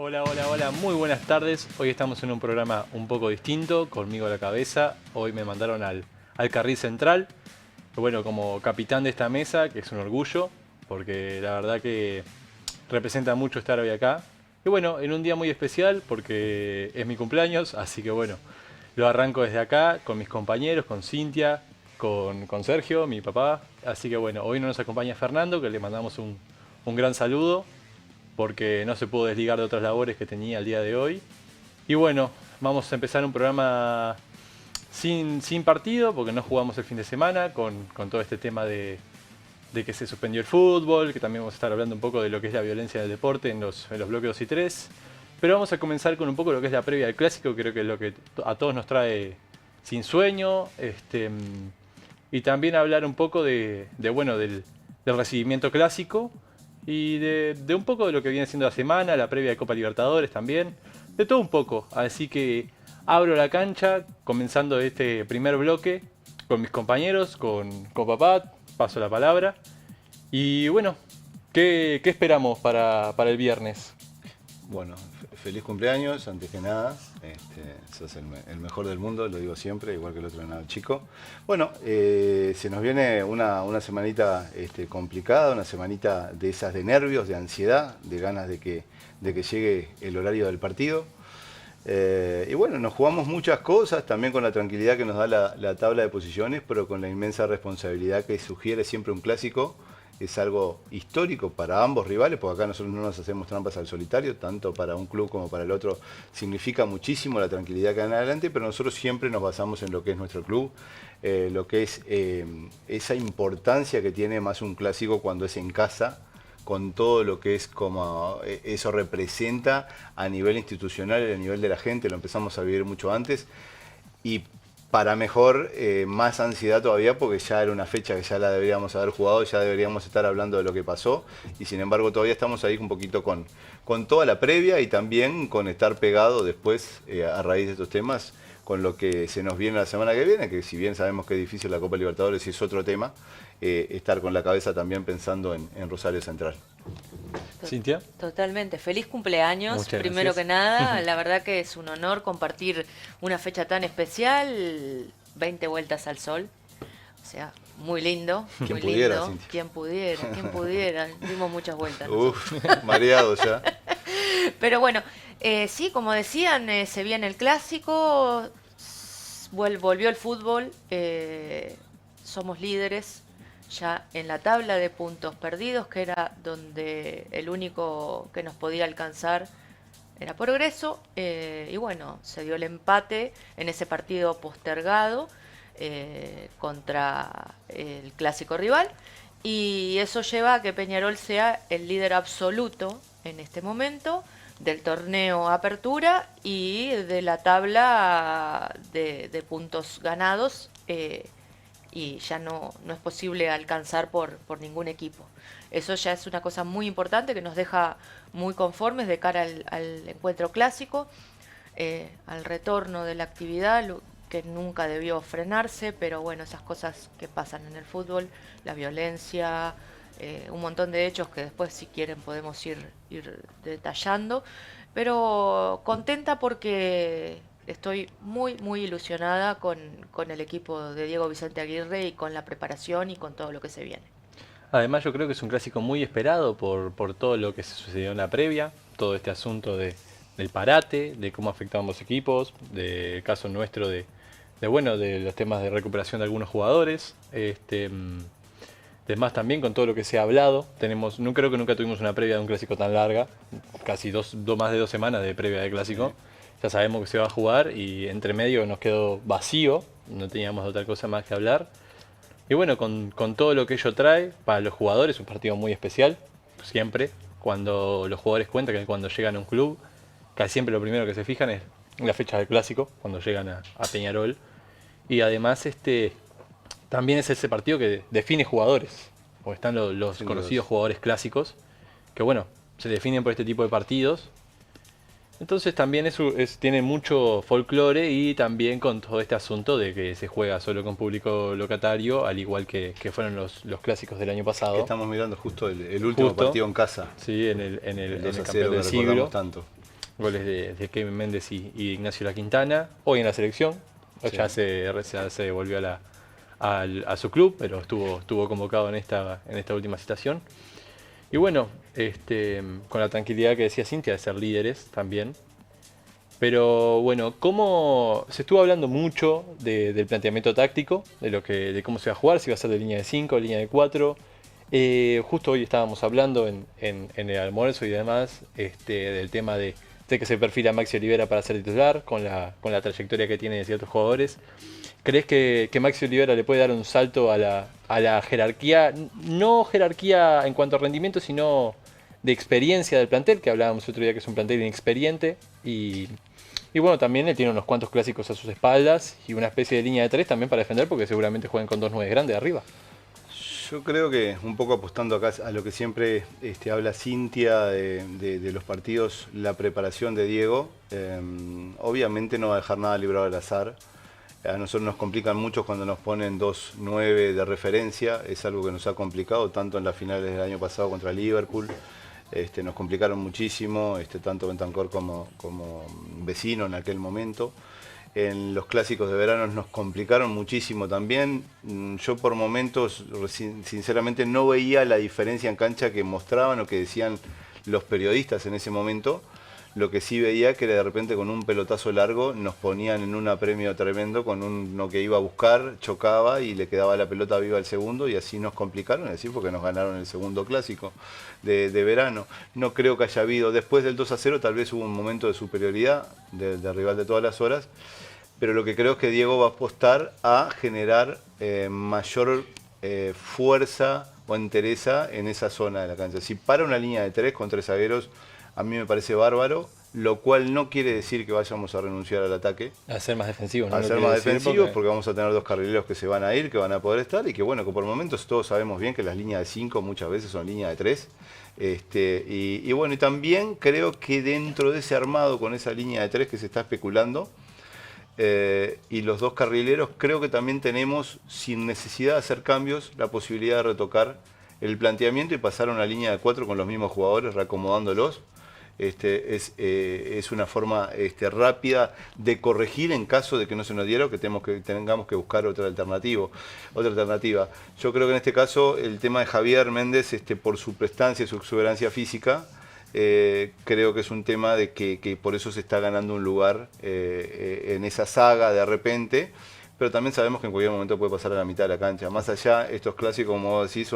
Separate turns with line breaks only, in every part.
Hola, hola, hola, muy buenas tardes. Hoy estamos en un programa un poco distinto, conmigo a la cabeza. Hoy me mandaron al carril central. Bueno, como capitán de esta mesa, que es un orgullo, porque la verdad que representa mucho estar hoy acá. Y bueno, en un día muy especial, porque es mi cumpleaños, así que bueno, lo arranco desde acá, con mis compañeros, con Cintia, con Sergio, mi papá. Así que bueno, hoy no nos acompaña Fernando, que le mandamos un gran saludo porque no se pudo desligar de otras labores que tenía el día de hoy. Y bueno, vamos a empezar un programa sin partido, porque no jugamos el fin de semana, con todo este tema de que se suspendió el fútbol, que también vamos a estar hablando un poco de lo que es la violencia del deporte en los bloques 2 y 3. Pero vamos a comenzar con un poco lo que es la previa del clásico, creo que es lo que a todos nos trae sin sueño. Y también hablar un poco bueno, del recibimiento clásico y de un poco de lo que viene siendo la semana, la previa de Copa Libertadores también, de todo un poco. Así que abro la cancha, comenzando este primer bloque con mis compañeros, con papá, paso la palabra. Y bueno, ¿qué esperamos para el viernes?
Bueno, feliz cumpleaños, antes que nada. Sos el mejor del mundo, lo digo siempre, igual que el otro entrenador chico. Bueno, se nos viene una semanita complicada, una semanita de esas de nervios, de ansiedad, de ganas de que llegue el horario del partido. Y bueno, nos jugamos muchas cosas, también con la tranquilidad que nos da la tabla de posiciones, pero con la inmensa responsabilidad que sugiere siempre un clásico. Es algo histórico para ambos rivales, porque acá nosotros no nos hacemos trampas al solitario, tanto para un club como para el otro. Significa muchísimo la tranquilidad que dan adelante, pero nosotros siempre nos basamos en lo que es nuestro club, lo que es esa importancia que tiene más un clásico cuando es en casa, con todo lo que es como eso representa a nivel institucional y a nivel de la gente. Lo empezamos a vivir mucho antes. Y para mejor, más ansiedad todavía, porque ya era una fecha que ya la deberíamos haber jugado, ya deberíamos estar hablando de lo que pasó, y sin embargo todavía estamos ahí un poquito con toda la previa y también con estar pegado después, a raíz de estos temas, con lo que se nos viene la semana que viene, que si bien sabemos que es difícil la Copa Libertadores y es otro tema, estar con la cabeza también pensando en Rosario Central.
Cintia.
Totalmente. Feliz cumpleaños,
Muchas
primero
gracias.
que nada. La verdad que es un honor compartir una fecha tan especial, 20 vueltas al sol. O sea, muy lindo.
Quien
muy
pudiera,
lindo.
Cintia.
Quien pudiera. Dimos muchas vueltas.
Uf, mareado ya.
Pero bueno, sí, como decían, se viene el clásico, volvió el fútbol, somos líderes ya en la tabla de puntos perdidos, que era donde el único que nos podía alcanzar era Progreso, y bueno, se dio el empate en ese partido postergado contra el clásico rival, y eso lleva a que Peñarol sea el líder absoluto en este momento del torneo Apertura y de la tabla de puntos ganados, y ya no es posible alcanzar por ningún equipo. Eso ya es una cosa muy importante que nos deja muy conformes de cara al encuentro clásico, al retorno de la actividad, que nunca debió frenarse, pero bueno, esas cosas que pasan en el fútbol, la violencia, un montón de hechos que después, si quieren, podemos ir detallando, pero contenta porque estoy muy ilusionada con el equipo de Diego Vicente Aguirre y con la preparación y con todo lo que se viene.
Además yo creo que es un clásico muy esperado por todo lo que se sucedió en la previa, todo este asunto del parate, de cómo afectó a ambos equipos, del caso nuestro de los temas de recuperación de algunos jugadores. Además también con todo lo que se ha hablado, no creo que nunca tuvimos una previa de un clásico tan larga, casi más de 2 semanas de previa de clásico. Ya sabemos que se va a jugar y entre medio nos quedó vacío, no teníamos otra cosa más que hablar. Y bueno, con todo lo que ello trae, para los jugadores es un partido muy especial, siempre. Cuando los jugadores cuentan que cuando llegan a un club, casi siempre lo primero que se fijan es la fecha del clásico, cuando llegan a Peñarol. Y además también es ese partido que define jugadores, porque están los conocidos jugadores clásicos, que bueno, se definen por este tipo de partidos. Entonces también tiene mucho folclore y también con todo este asunto de que se juega solo con público locatario, al igual que fueron los clásicos del año pasado.
Que estamos mirando justo el último partido en casa.
Sí, en el
El 2-0
campeón del
que
siglo.
recordamos tanto.
goles de Kevin Méndez y Ignacio La Quintana, hoy en la selección,
Sí.
ya se volvió a su club, pero estuvo convocado en esta última citación. Y bueno, con la tranquilidad que decía Cintia de ser líderes también. Pero bueno, se estuvo hablando mucho del planteamiento táctico, de cómo se va a jugar, si va a ser de línea de 5, línea de 4. Justo hoy estábamos hablando en el almuerzo y demás del tema de que se perfila Maxi Olivera para ser titular, con la trayectoria que tiene de ciertos jugadores. ¿Crees que Maxi Olivera le puede dar un salto a la jerarquía? No jerarquía en cuanto a rendimiento, sino de experiencia del plantel, que hablábamos otro día que es un plantel inexperiente. Y bueno, también él tiene unos cuantos clásicos a sus espaldas y una especie de línea de 3 también para defender, porque seguramente jueguen con 2 9 grandes arriba.
Yo creo que un poco apostando acá a lo que siempre habla Cintia de los partidos, la preparación de Diego, obviamente no va a dejar nada librado al azar. A nosotros nos complican mucho cuando nos ponen 2 9 de referencia, es algo que nos ha complicado tanto en las finales del año pasado contra Liverpool. Nos complicaron muchísimo, tanto Bentancur como Vecino en aquel momento. En los clásicos de verano nos complicaron muchísimo también. Yo por momentos, sinceramente, no veía la diferencia en cancha que mostraban o que decían los periodistas en ese momento. Lo que sí veía que de repente con un pelotazo largo nos ponían en un apremio tremendo con uno que iba a buscar, chocaba y le quedaba la pelota viva al segundo y así nos complicaron, es decir, porque nos ganaron el segundo clásico de verano. No creo que haya habido, después del 2-0 tal vez hubo un momento de superioridad del rival de todas las horas, pero lo que creo es que Diego va a apostar a generar mayor fuerza o entereza en esa zona de la cancha. Si para una línea de 3 con 3 zagueros, a mí me parece bárbaro, lo cual no quiere decir que vayamos a renunciar al ataque.
A ser más defensivos, ¿no?
A ser más defensivos, porque vamos a tener 2 carrileros que se van a ir, que van a poder estar, y que bueno, que por momentos todos sabemos bien que las líneas de 5 muchas veces son líneas de 3. Y bueno, y también creo que dentro de ese armado con esa línea de 3 que se está especulando, y los 2 carrileros, creo que también tenemos, sin necesidad de hacer cambios, la posibilidad de retocar el planteamiento y pasar a una línea de 4 con los mismos jugadores, reacomodándolos. Es una forma rápida de corregir en caso de que no se nos diera o que tengamos que buscar otra alternativa. Yo creo que en este caso el tema de Javier Méndez, por su prestancia y su exuberancia física, creo que es un tema de que por eso se está ganando un lugar en esa saga de repente. Pero también sabemos que en cualquier momento puede pasar a la mitad de la cancha. Más allá, estos clásicos, como vos decís,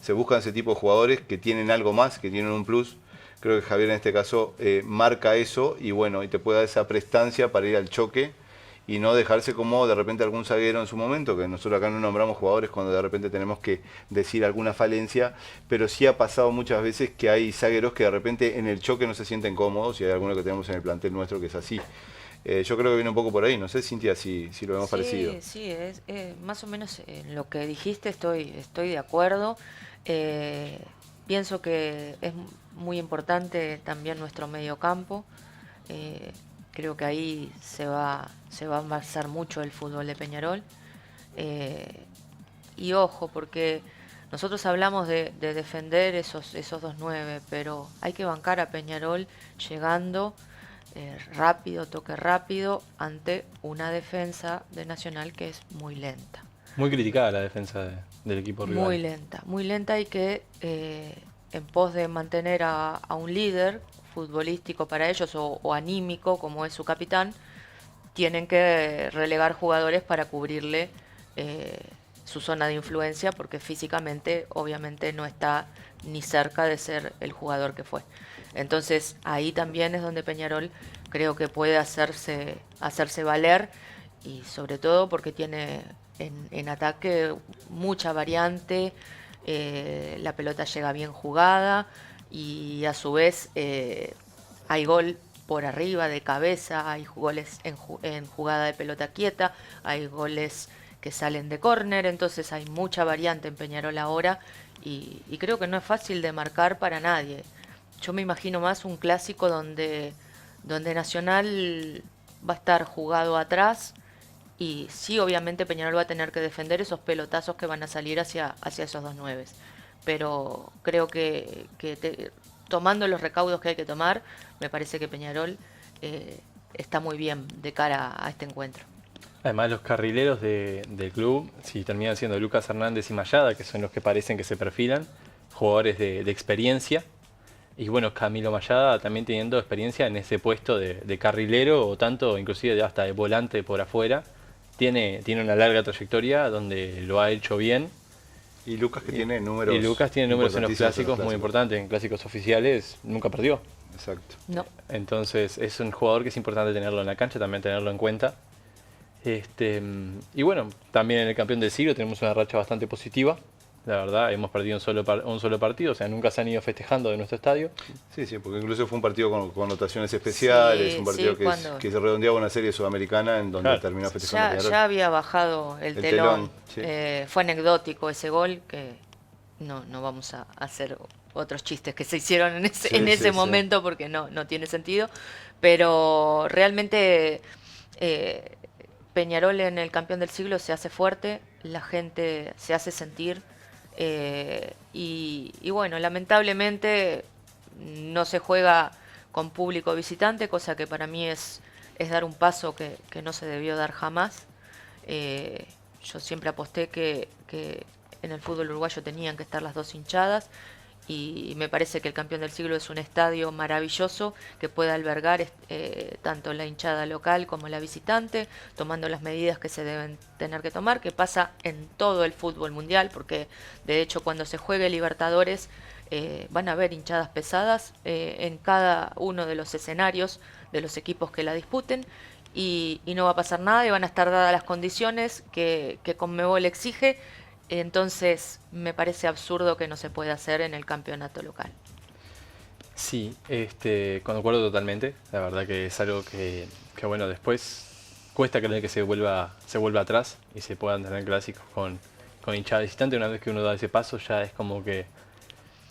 se buscan ese tipo de jugadores que tienen algo más, que tienen un plus. Creo que Javier en este caso marca eso y bueno, y te puede dar esa prestancia para ir al choque y no dejarse como de repente algún zaguero en su momento, que nosotros acá no nombramos jugadores cuando de repente tenemos que decir alguna falencia, pero sí ha pasado muchas veces que hay zagueros que de repente en el choque no se sienten cómodos y hay algunos que tenemos en el plantel nuestro que es así. Yo creo que viene un poco por ahí, no sé, Cintia, si lo vemos parecido.
Sí, es más o menos en lo que dijiste estoy de acuerdo. Pienso que es muy importante también nuestro mediocampo. Creo que ahí se va a basar mucho el fútbol de Peñarol. Y ojo, porque nosotros hablamos de defender esos 2 9, pero hay que bancar a Peñarol llegando rápido, toque rápido, ante una defensa de Nacional que es muy lenta.
Muy criticada la defensa del equipo rival.
Muy lenta y que en pos de mantener a un líder futbolístico para ellos o anímico como es su capitán, tienen que relegar jugadores para cubrirle su zona de influencia porque físicamente obviamente no está ni cerca de ser el jugador que fue. Entonces ahí también es donde Peñarol creo que puede hacerse valer y sobre todo porque tiene en ataque mucha variante, la pelota llega bien jugada y a su vez hay gol por arriba de cabeza, hay goles en jugada de pelota quieta, hay goles que salen de córner, entonces hay mucha variante en Peñarol ahora y creo que no es fácil de marcar para nadie. Yo me imagino más un clásico donde Nacional va a estar jugado atrás y sí, obviamente Peñarol va a tener que defender esos pelotazos que van a salir hacia esos 2 9. Pero creo que tomando los recaudos que hay que tomar, me parece que Peñarol está muy bien de cara a este encuentro.
Además, los carrileros del club, si terminan siendo Lucas Hernández y Mayada, que son los que parecen que se perfilan, jugadores de experiencia. Y bueno, Camilo Mayada también teniendo experiencia en ese puesto de carrilero o tanto, inclusive hasta de volante por afuera. Tiene una larga trayectoria donde lo ha hecho bien.
Y Lucas que tiene números.
Y Lucas tiene números en los clásicos muy
clásicos.
importantes. En clásicos oficiales nunca perdió.
Exacto.
No.
Entonces es un jugador que es importante tenerlo en la cancha, también tenerlo en cuenta. Y bueno, también en el campeón del siglo tenemos una racha bastante positiva. La verdad, hemos perdido un solo partido, o sea, nunca se han ido festejando de nuestro estadio.
Sí, sí, porque incluso fue un partido con connotaciones especiales,
Sí,
un partido
sí,
que se redondeaba una serie sudamericana en donde
Claro.
terminó festejando Peñarol.
Ya había bajado el telón.
sí.
Fue anecdótico ese gol, que no vamos a hacer otros chistes que se hicieron en ese,
Sí,
en ese
sí,
momento porque no tiene sentido. Pero realmente Peñarol en el campeón del siglo se hace fuerte, la gente se hace sentir. Y bueno, lamentablemente no se juega con público visitante, cosa que para mí es dar un paso que no se debió dar jamás. Yo siempre aposté que en el fútbol uruguayo tenían que estar las dos hinchadas y me parece que el campeón del siglo es un estadio maravilloso que puede albergar tanto la hinchada local como la visitante, tomando las medidas que se deben tener que tomar, que pasa en todo el fútbol mundial, porque de hecho cuando se juegue Libertadores van a haber hinchadas pesadas en cada uno de los escenarios de los equipos que la disputen. Y no va a pasar nada y van a estar dadas las condiciones que Conmebol exige. Entonces me parece absurdo que no se pueda hacer en el campeonato local.
Sí, concuerdo totalmente. La verdad que es algo que bueno, después cuesta creer que se vuelva atrás y se puedan tener clásicos con hinchada visitante. Una vez que uno da ese paso ya es como que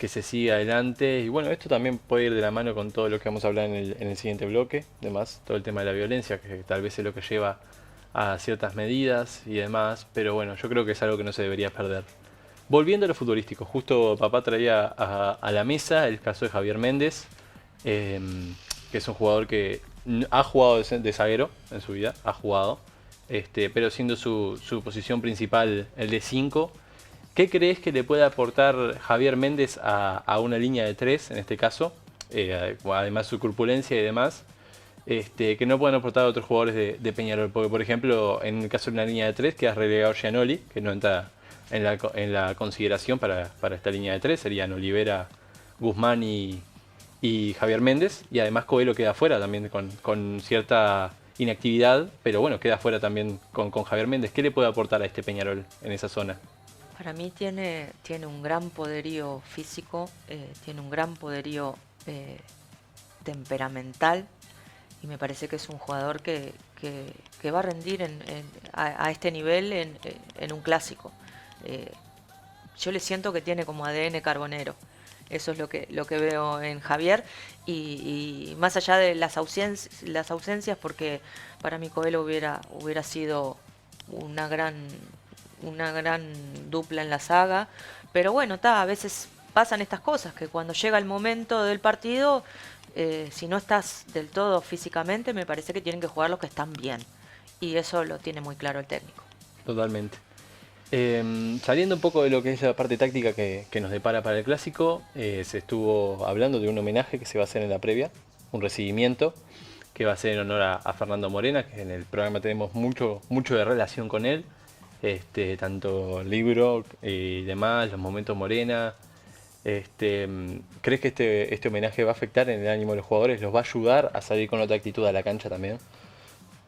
se sigue adelante. Y bueno, esto también puede ir de la mano con todo lo que vamos a hablar en el siguiente bloque. Además, todo el tema de la violencia, que tal vez es lo que lleva a ciertas medidas y demás. Pero bueno, yo creo que es algo que no se debería perder. Volviendo a lo futbolístico, justo papá traía a la mesa el caso de Javier Méndez, que es un jugador que ha jugado de zaguero en su vida, ha jugado, pero siendo su posición principal el de 5. ¿Qué crees que le puede aportar Javier Méndez a una línea de 3 en este caso? Además su corpulencia y demás, que no puedan aportar otros jugadores de Peñarol. Porque por ejemplo, en el caso de una línea de 3 queda relegado Gianoli, que no entra en la consideración para esta línea de 3. Serían Olivera, Guzmán y Javier Méndez. Y además Coelho queda fuera también con cierta inactividad, pero bueno, queda fuera también con Javier Méndez. ¿Qué le puede aportar a este Peñarol en esa zona?
Para mí tiene un gran poderío físico, tiene un gran poderío temperamental y me parece que es un jugador que va a rendir a este nivel en un clásico. Yo le siento que tiene como ADN carbonero. Eso es lo que veo en Javier y más allá de las ausencias, porque para mí Coelho hubiera sido una gran dupla en la saga, pero bueno, a veces pasan estas cosas, que cuando llega el momento del partido, si no estás del todo físicamente, me parece que tienen que jugar los que están bien, y eso lo tiene muy claro el técnico.
Totalmente. Saliendo un poco de lo que es la parte táctica que nos depara para el clásico, se estuvo hablando de un homenaje que se va a hacer en la previa, un recibimiento que va a ser en honor a Fernando Morena, que en el programa tenemos mucho de relación con él. Tanto el libro y demás, los momentos Morena. ¿Crees que este homenaje va a afectar en el ánimo de los jugadores? ¿Los va a ayudar a salir con otra actitud a la cancha también?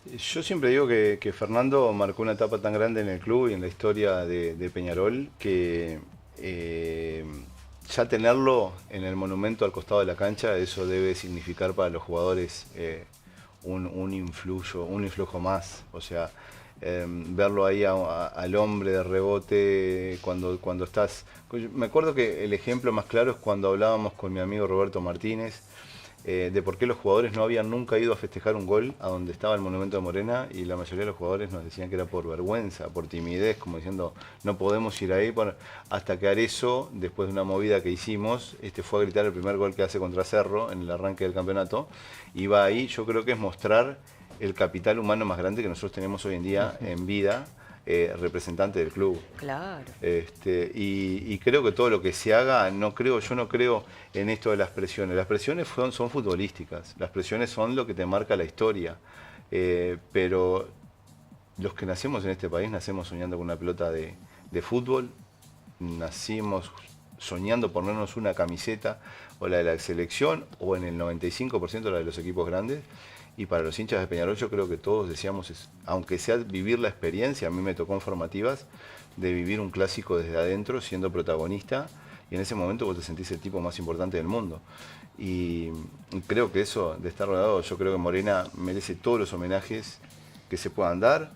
Yo siempre digo que Fernando marcó una etapa tan grande en el club y en la historia de Peñarol que ya tenerlo en el monumento al costado de la cancha, eso debe significar para los jugadores un influjo más. O sea, verlo ahí al hombre de rebote cuando estás... Me acuerdo que el ejemplo más claro es cuando hablábamos con mi amigo Roberto Martínez, de por qué los jugadores no habían nunca ido a festejar un gol a donde estaba el Monumento de Morena, y la mayoría de los jugadores nos decían que era por vergüenza, por timidez, como diciendo no podemos ir ahí, hasta que Arezzo, después de una movida que hicimos, fue a gritar el primer gol que hace contra Cerro en el arranque del campeonato, y va ahí. Yo creo que es mostrar el capital humano más grande que nosotros tenemos hoy en día en vida, representante del club.
Claro.
Y creo que todo lo que se haga, yo no creo en esto de las presiones. Las presiones son futbolísticas, las presiones son lo que te marca la historia. Pero los que nacemos en este país nacemos soñando con una pelota de fútbol, nacimos soñando ponernos una camiseta, o la de la selección, o en el 95% la de los equipos grandes. Y para los hinchas de Peñarol yo creo que todos deseamos, aunque sea vivir la experiencia, a mí me tocó en formativas, de vivir un clásico desde adentro, siendo protagonista, y en ese momento vos te sentís el tipo más importante del mundo. Y creo que eso, de estar rodeado, yo creo que Morena merece todos los homenajes que se puedan dar,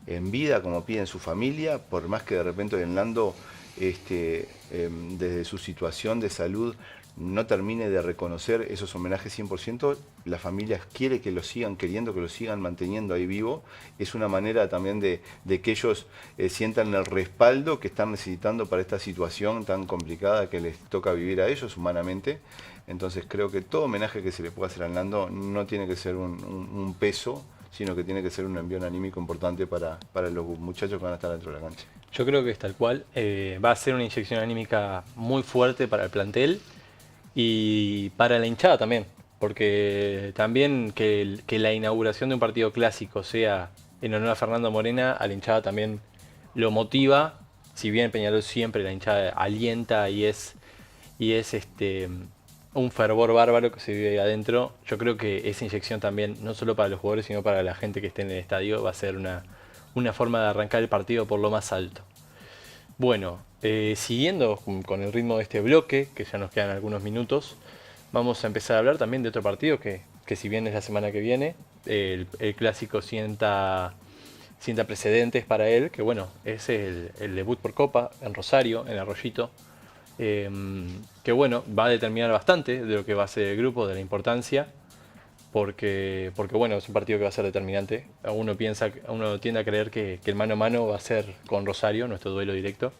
en vida, como piden su familia, por más que de repente Nando, desde su situación de salud, no termine de reconocer esos homenajes 100%, la familia quiere que lo sigan queriendo, que lo sigan manteniendo ahí vivo. Es una manera también de que ellos sientan el respaldo que están necesitando para esta situación tan complicada que les toca vivir a ellos humanamente. Entonces creo que todo homenaje que se le pueda hacer a Nando no tiene que ser un peso, sino que tiene que ser un envío anímico importante para los muchachos que van a estar dentro de la cancha.
Yo creo que es tal cual. Va a ser una inyección anímica muy fuerte para el plantel y para la hinchada también, porque también que la inauguración de un partido clásico sea en honor a Fernando Morena, a la hinchada también lo motiva. Si bien Peñarol siempre la hinchada alienta y es un fervor bárbaro que se vive ahí adentro, yo creo que esa inyección también, no solo para los jugadores, sino para la gente que esté en el estadio, va a ser una forma de arrancar el partido por lo más alto. Bueno, siguiendo con el ritmo de este bloque, que ya nos quedan algunos minutos, vamos a empezar a hablar también de otro partido que si bien es la semana que viene, el clásico sienta precedentes para él, que bueno, es el debut por Copa en Rosario, en Arroyito, que bueno, va a determinar bastante de lo que va a ser el grupo, de la importancia, porque bueno, es un partido que va a ser determinante. Uno tiende a creer que el mano a mano va a ser con Rosario, nuestro duelo directo.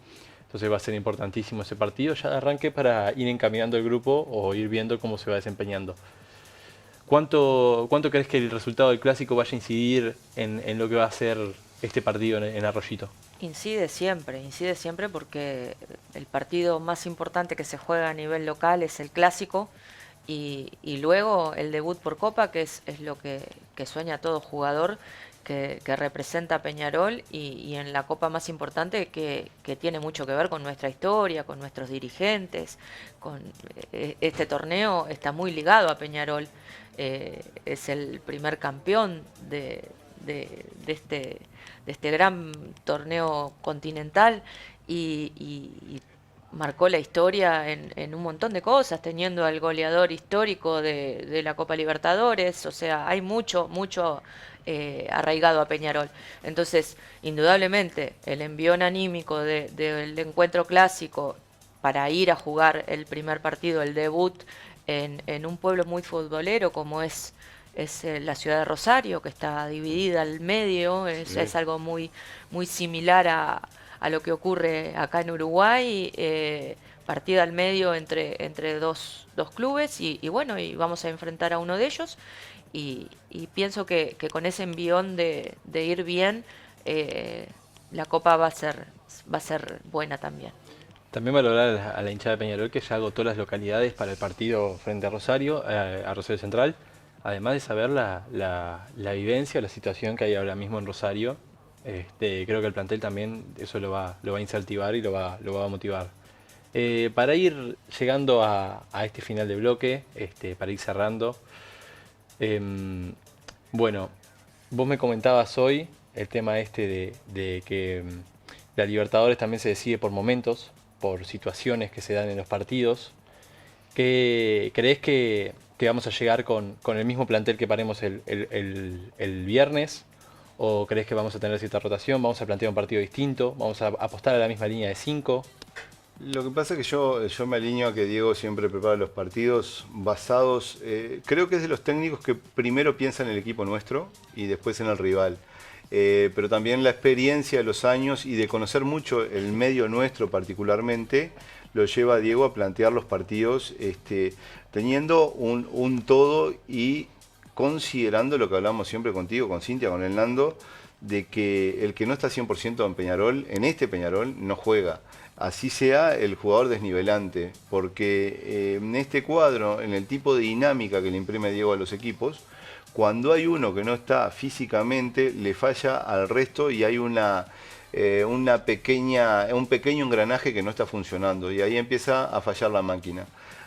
Entonces va a ser importantísimo ese partido ya de arranque para ir encaminando el grupo o ir viendo cómo se va desempeñando. ¿Cuánto crees que el resultado del clásico vaya a incidir en lo que va a ser este partido en Arroyito?
Incide siempre porque el partido más importante que se juega a nivel local es el clásico. Y luego el debut por Copa, que es lo que sueña todo jugador que representa a Peñarol, y en la Copa más importante que tiene mucho que ver con nuestra historia, con nuestros dirigentes. Este torneo está muy ligado a Peñarol. Es el primer campeón de este gran torneo continental y marcó la historia en un montón de cosas, teniendo al goleador histórico de la Copa Libertadores. O sea, hay mucho arraigado a Peñarol. Entonces, indudablemente, el envión anímico del encuentro clásico para ir a jugar el primer partido, el debut, en un pueblo muy futbolero como es la ciudad de Rosario, que está dividida al medio. Es algo muy similar a lo que ocurre acá en Uruguay, partida al medio entre dos clubes, y bueno, y vamos a enfrentar a uno de ellos, y pienso que con ese envión de ir bien, la Copa va a ser buena también.
También valorar a la hinchada de Peñarol, que ya agotó las localidades para el partido frente a Rosario, a Rosario Central, además de saber la vivencia, la situación que hay ahora mismo en Rosario. Creo que el plantel también eso lo va a incentivar y lo va a motivar. Para ir llegando a este final de bloque, para ir cerrando, bueno, vos me comentabas hoy el tema de que la Libertadores también se decide por momentos, por situaciones que se dan en los partidos. ¿Crees que vamos a llegar con el mismo plantel que paremos el viernes? ¿O crees que vamos a tener cierta rotación? ¿Vamos a plantear un partido distinto? ¿Vamos a apostar a la misma línea de 5?
Lo que pasa es que yo me alineo a que Diego siempre prepara los partidos basados, creo que es de los técnicos que primero piensa en el equipo nuestro y después en el rival. Pero también la experiencia de los años y de conocer mucho el medio nuestro particularmente, lo lleva a Diego a plantear los partidos teniendo un todo y considerando lo que hablamos siempre contigo, con Cintia, con el Nando, de que el que no está 100% en Peñarol, en este Peñarol, no juega. Así sea el jugador desnivelante, porque en este cuadro, en el tipo de dinámica que le imprime Diego a los equipos, cuando hay uno que no está físicamente, le falla al resto y hay un pequeño engranaje que no está funcionando y ahí empieza a fallar la máquina.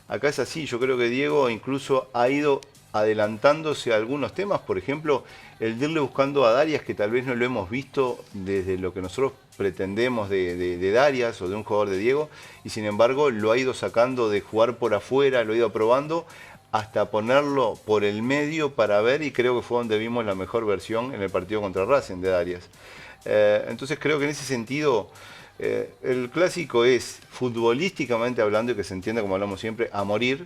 Acá es así, yo creo que Diego incluso ha ido adelantándose a algunos temas, por ejemplo, el de irle buscando a Darias, que tal vez no lo hemos visto desde lo que nosotros pretendemos de Darias o de un jugador de Diego, y sin embargo lo ha ido sacando de jugar por afuera, lo ha ido probando, hasta ponerlo por el medio para ver, y creo que fue donde vimos la mejor versión en el partido contra Racing de Darias. Entonces creo que en ese sentido el clásico es, futbolísticamente hablando, y que se entienda como hablamos siempre, a morir.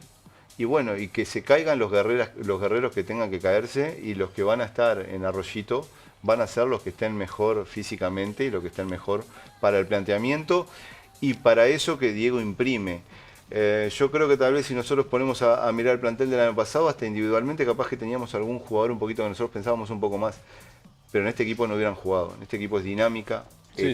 Y bueno, y que se caigan los guerreros que tengan que caerse, y los que van a estar en Arroyito van a ser los que estén mejor físicamente y los que estén mejor para el planteamiento y para eso que Diego imprime. Yo creo que tal vez si nosotros ponemos a mirar el plantel del año pasado, hasta individualmente capaz que teníamos algún jugador un poquito que nosotros pensábamos un poco más, pero en este equipo no hubieran jugado. En este equipo es dinámica,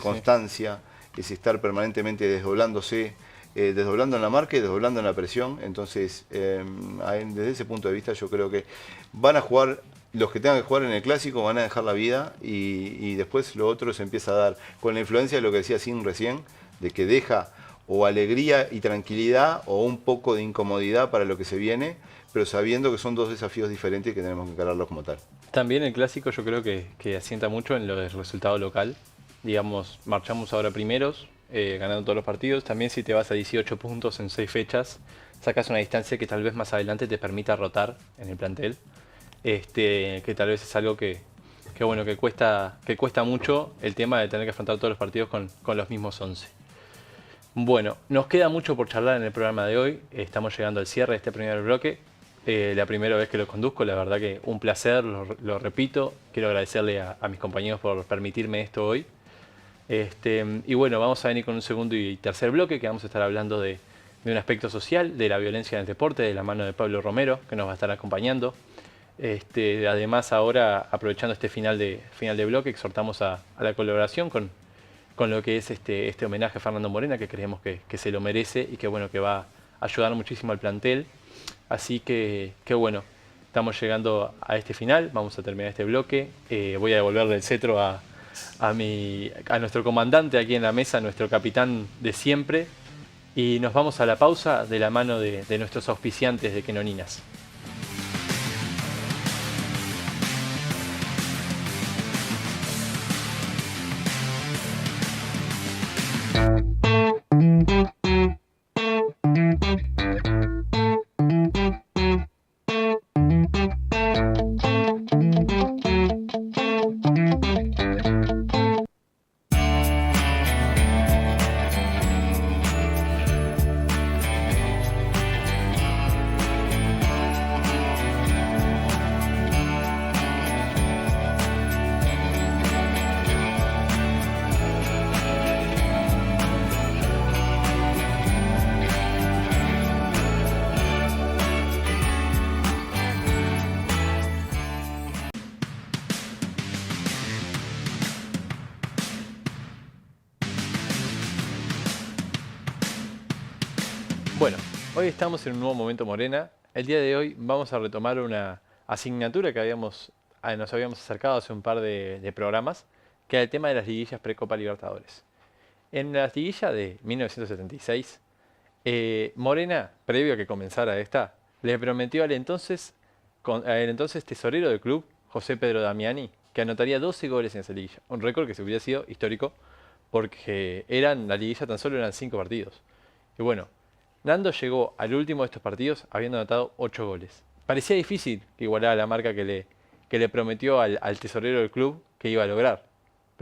constancia, es estar permanentemente desdoblándose, desdoblando en la marca y desdoblando en la presión. Entonces, desde ese punto de vista yo creo que van a jugar, los que tengan que jugar en el clásico van a dejar la vida y después lo otro se empieza a dar con la influencia de lo que decía Sin recién, de que deja o alegría y tranquilidad o un poco de incomodidad para lo que se viene, pero sabiendo que son dos desafíos diferentes y que tenemos que encararlos como tal.
También el clásico yo creo que asienta mucho en lo del resultado local. Digamos, marchamos ahora primeros, ganando todos los partidos. También si te vas a 18 puntos en 6 fechas, sacas una distancia que tal vez más adelante te permita rotar en el plantel. Que tal vez es algo que cuesta mucho el tema de tener que afrontar todos los partidos con los mismos 11. Bueno, nos queda mucho por charlar en el programa de hoy. Estamos llegando al cierre de este primer bloque. La primera vez que lo conduzco, la verdad que un placer, lo repito. Quiero agradecerle a mis compañeros por permitirme esto hoy. Y bueno, vamos a venir con un segundo y tercer bloque que vamos a estar hablando de un aspecto social, de la violencia en el deporte, de la mano de Pablo Romero, que nos va a estar acompañando. Además, ahora, aprovechando este final de bloque, exhortamos a la colaboración con lo que es este homenaje a Fernando Morena, que creemos que se lo merece y que bueno, que va a ayudar muchísimo al plantel. Así que bueno, estamos llegando a este final, vamos a terminar este bloque. Voy a devolverle el cetro a nuestro comandante aquí en la mesa, nuestro capitán de siempre, y nos vamos a la pausa de la mano de nuestros auspiciantes de Quenoninas. Bueno, hoy estamos en un nuevo momento Morena. El día de hoy vamos a retomar una asignatura que nos habíamos acercado hace un par de programas, que era el tema de las liguillas Precopa Libertadores. En la liguilla de 1976, Morena, previo a que comenzara esta, le prometió al entonces tesorero del club, José Pedro Damiani, que anotaría 12 goles en esa liguilla. Un récord que se hubiera sido histórico porque la liguilla tan solo eran 5 partidos. Y bueno, Nando llegó al último de estos partidos habiendo anotado 8 goles. Parecía difícil que igualara la marca que le prometió al tesorero del club que iba a lograr.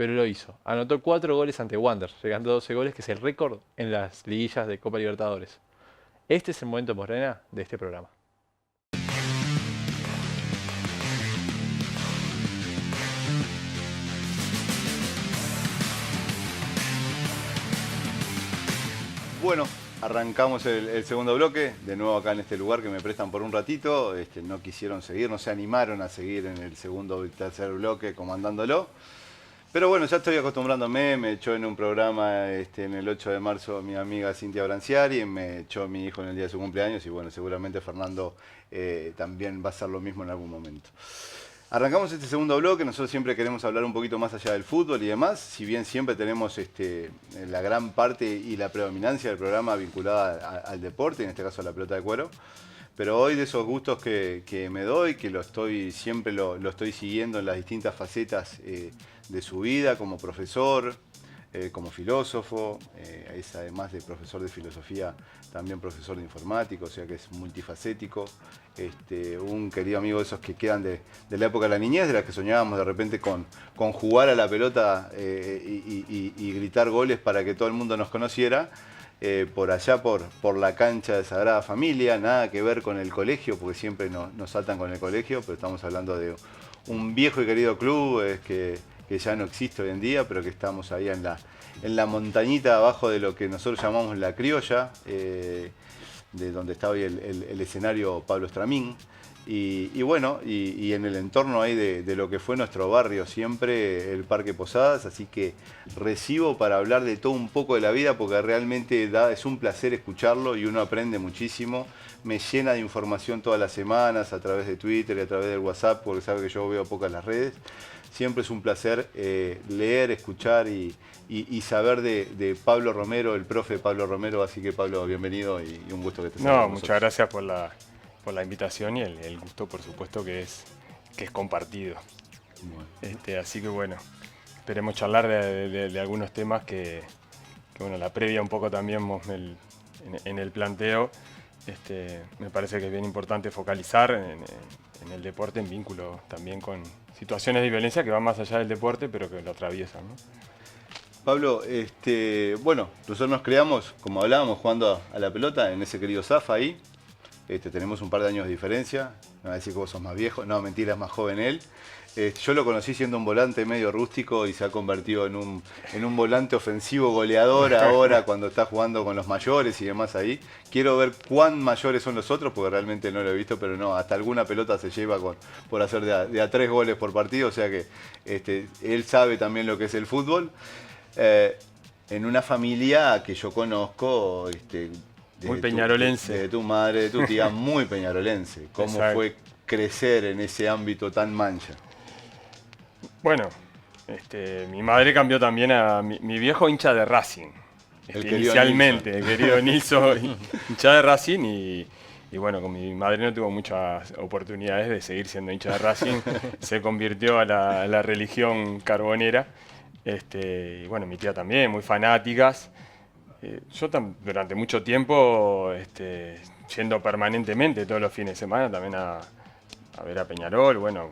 pero lo hizo. Anotó 4 goles ante Wander, llegando a 12 goles, que es el récord en las liguillas de Copa Libertadores. Este es el momento Morena de este programa.
Bueno, arrancamos el segundo bloque, de nuevo acá en este lugar que me prestan por un ratito. No quisieron seguir, no se animaron a seguir en el segundo y tercer bloque comandándolo. Pero bueno, ya estoy acostumbrándome, me echó en un programa en el 8 de marzo mi amiga Cintia Branciari, me echó mi hijo en el día de su cumpleaños y bueno, seguramente Fernando también va a hacer lo mismo en algún momento. Arrancamos este segundo bloque, nosotros siempre queremos hablar un poquito más allá del fútbol y demás, si bien siempre tenemos la gran parte y la predominancia del programa vinculada al deporte, en este caso a la pelota de cuero, pero hoy de esos gustos que me doy, que siempre lo estoy siguiendo en las distintas facetas de su vida, como profesor, como filósofo, es además de profesor de filosofía, también profesor de informática, o sea que es multifacético. Un querido amigo de esos que quedan de la época de la niñez, de las que soñábamos de repente con jugar a la pelota y gritar goles para que todo el mundo nos conociera, por allá por la cancha de Sagrada Familia, nada que ver con el colegio, porque siempre nos saltan con el colegio, pero estamos hablando de un viejo y querido club que ya no existe hoy en día, pero que estamos ahí en la montañita abajo de lo que nosotros llamamos la criolla, de donde está hoy el escenario Pablo Estramín, y bueno, y en el entorno ahí de lo que fue nuestro barrio siempre, el Parque Posadas, así que recibo para hablar de todo un poco de la vida, porque realmente es un placer escucharlo y uno aprende muchísimo, me llena de información todas las semanas a través de Twitter y a través del WhatsApp, porque sabe que yo veo pocas las redes. Siempre es un placer leer, escuchar y saber de Pablo Romero, el profe Pablo Romero. Así que Pablo, bienvenido y un gusto que te
No, muchas gracias por la invitación y el gusto, por supuesto, que es compartido.
Bueno.
Así que bueno, esperemos charlar de algunos temas que bueno, la previa un poco también en el planteo. Me parece que es bien importante focalizar en el deporte en vínculo también con situaciones de violencia que van más allá del deporte, pero que lo atraviesan, ¿no?
Pablo, bueno, nosotros nos creamos, como hablábamos, jugando a la pelota en ese querido Zafa ahí. Tenemos un par de años de diferencia. Me va a decir que vos sos más viejo. No, mentira, es más joven él. Yo lo conocí siendo un volante medio rústico y se ha convertido en un volante ofensivo goleador ahora cuando está jugando con los mayores y demás ahí. Quiero ver cuán mayores son los otros porque realmente no lo he visto, pero no, hasta alguna pelota se lleva por hacer de a 3 goles por partido, o sea que él sabe también lo que es el fútbol. En una familia que yo conozco,
muy peñarolense.
De tu madre, de tu tía, muy peñarolense. ¿Cómo
Exacto.
fue crecer en ese ámbito tan mancha?
Bueno, mi madre cambió también a mi viejo hincha de Racing. Inicialmente, el querido Nilsson, hincha de Racing y bueno, con mi madre no tuvo muchas oportunidades de seguir siendo hincha de Racing. Se convirtió a la religión carbonera. Y bueno, mi tía también, muy fanáticas. Yo durante mucho tiempo, yendo permanentemente todos los fines de semana también a ver a Peñarol. Bueno,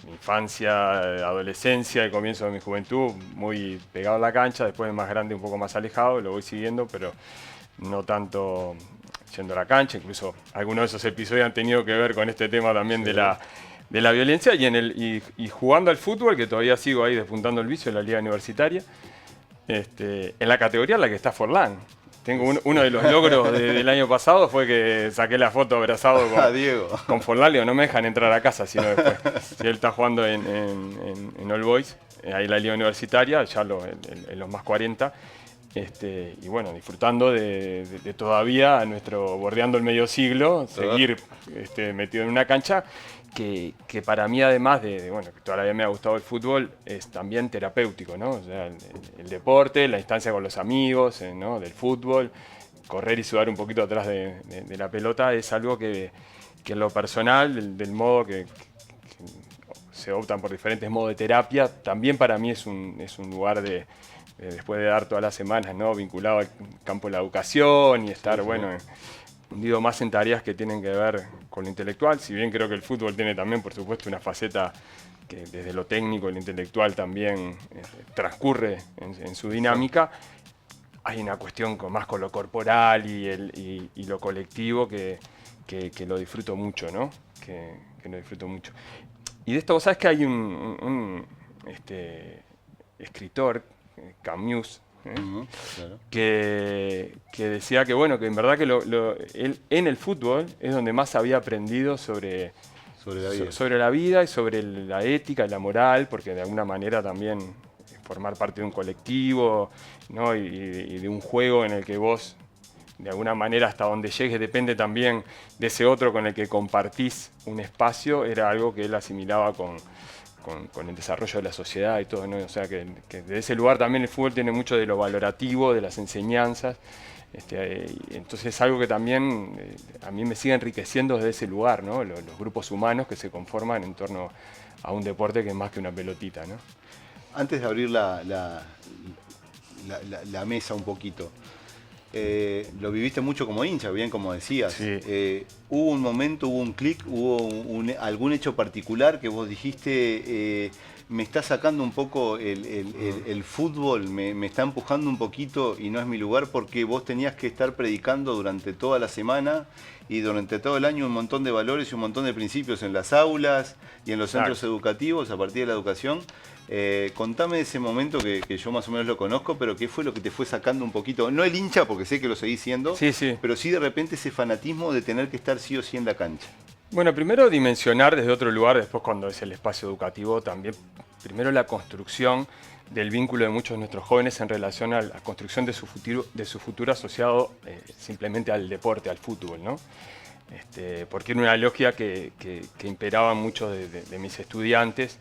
mi infancia, adolescencia, el comienzo de mi juventud, muy pegado a la cancha, después de más grande un poco más alejado, lo voy siguiendo, pero no tanto yendo a la cancha. Incluso algunos de esos episodios han tenido que ver con este tema también
Sí.
de la violencia y jugando al fútbol, que todavía sigo ahí despuntando el vicio en la liga universitaria. En la categoría en la que está Forlán. Tengo uno de los logros del año pasado fue que saqué la foto abrazado
Diego.
con Forlán. Le digo, no me dejan entrar a casa sino después. Si él está jugando en All Boys, ahí en la liga universitaria, ya en los más 40. Y bueno, disfrutando de todavía bordeando el medio siglo, seguir metido en una cancha que para mí, además bueno, que toda la vida me ha gustado el fútbol, es también terapéutico, ¿no? O sea, el deporte, la instancia con los amigos, ¿no? Del fútbol, correr y sudar un poquito atrás de la pelota es algo que en lo personal, del modo que se optan por diferentes modos de terapia, también para mí es un lugar después de dar todas las semanas, ¿no? Vinculado al campo de la educación y estar, bueno, hundido más en tareas que tienen que ver con lo intelectual, si bien creo que el fútbol tiene también, por supuesto, una faceta que desde lo técnico y lo intelectual también transcurre en su dinámica, hay una cuestión más con lo corporal y lo colectivo que lo disfruto mucho, ¿no? Que lo disfruto mucho. Y de esto, vos sabés que hay un escritor, Camus,
Claro.
que decía que, bueno, que en verdad que él en el fútbol es donde más había aprendido sobre
Sobre la vida.
sobre la vida y sobre la ética y la moral, porque de alguna manera también formar parte de un colectivo, ¿no? y de un juego en el que vos, de alguna manera, hasta donde llegues, depende también de ese otro con el que compartís un espacio, era algo que él asimilaba con el desarrollo de la sociedad y todo, ¿no? O sea, que de ese lugar también el fútbol tiene mucho de lo valorativo, de las enseñanzas. Entonces es algo que también a mí me sigue enriqueciendo desde ese lugar, ¿no? Los grupos humanos que se conforman en torno a un deporte que es más que una pelotita, ¿no?
Antes de abrir la mesa un poquito, lo viviste mucho como hincha, bien como decías.
Sí.
¿Hubo un momento, hubo un clic, hubo algún hecho particular que vos dijiste, me está sacando un poco el fútbol, me está empujando un poquito y no es mi lugar, porque vos tenías que estar predicando durante toda la semana y durante todo el año un montón de valores y un montón de principios en las aulas y en los centros educativos a partir de la educación? Contame de ese momento que yo más o menos lo conozco, pero ¿qué fue lo que te fue sacando un poquito? No el hincha, porque sé que lo seguís siendo,
Sí, sí.
pero sí de repente ese fanatismo de tener que estar sí o sí en la cancha.
Bueno, primero dimensionar desde otro lugar, después cuando es el espacio educativo también, primero la construcción del vínculo de muchos de nuestros jóvenes en relación a la construcción de su futuro asociado simplemente al deporte, al fútbol, ¿no? Porque era una lógica que imperaba en muchos de mis estudiantes,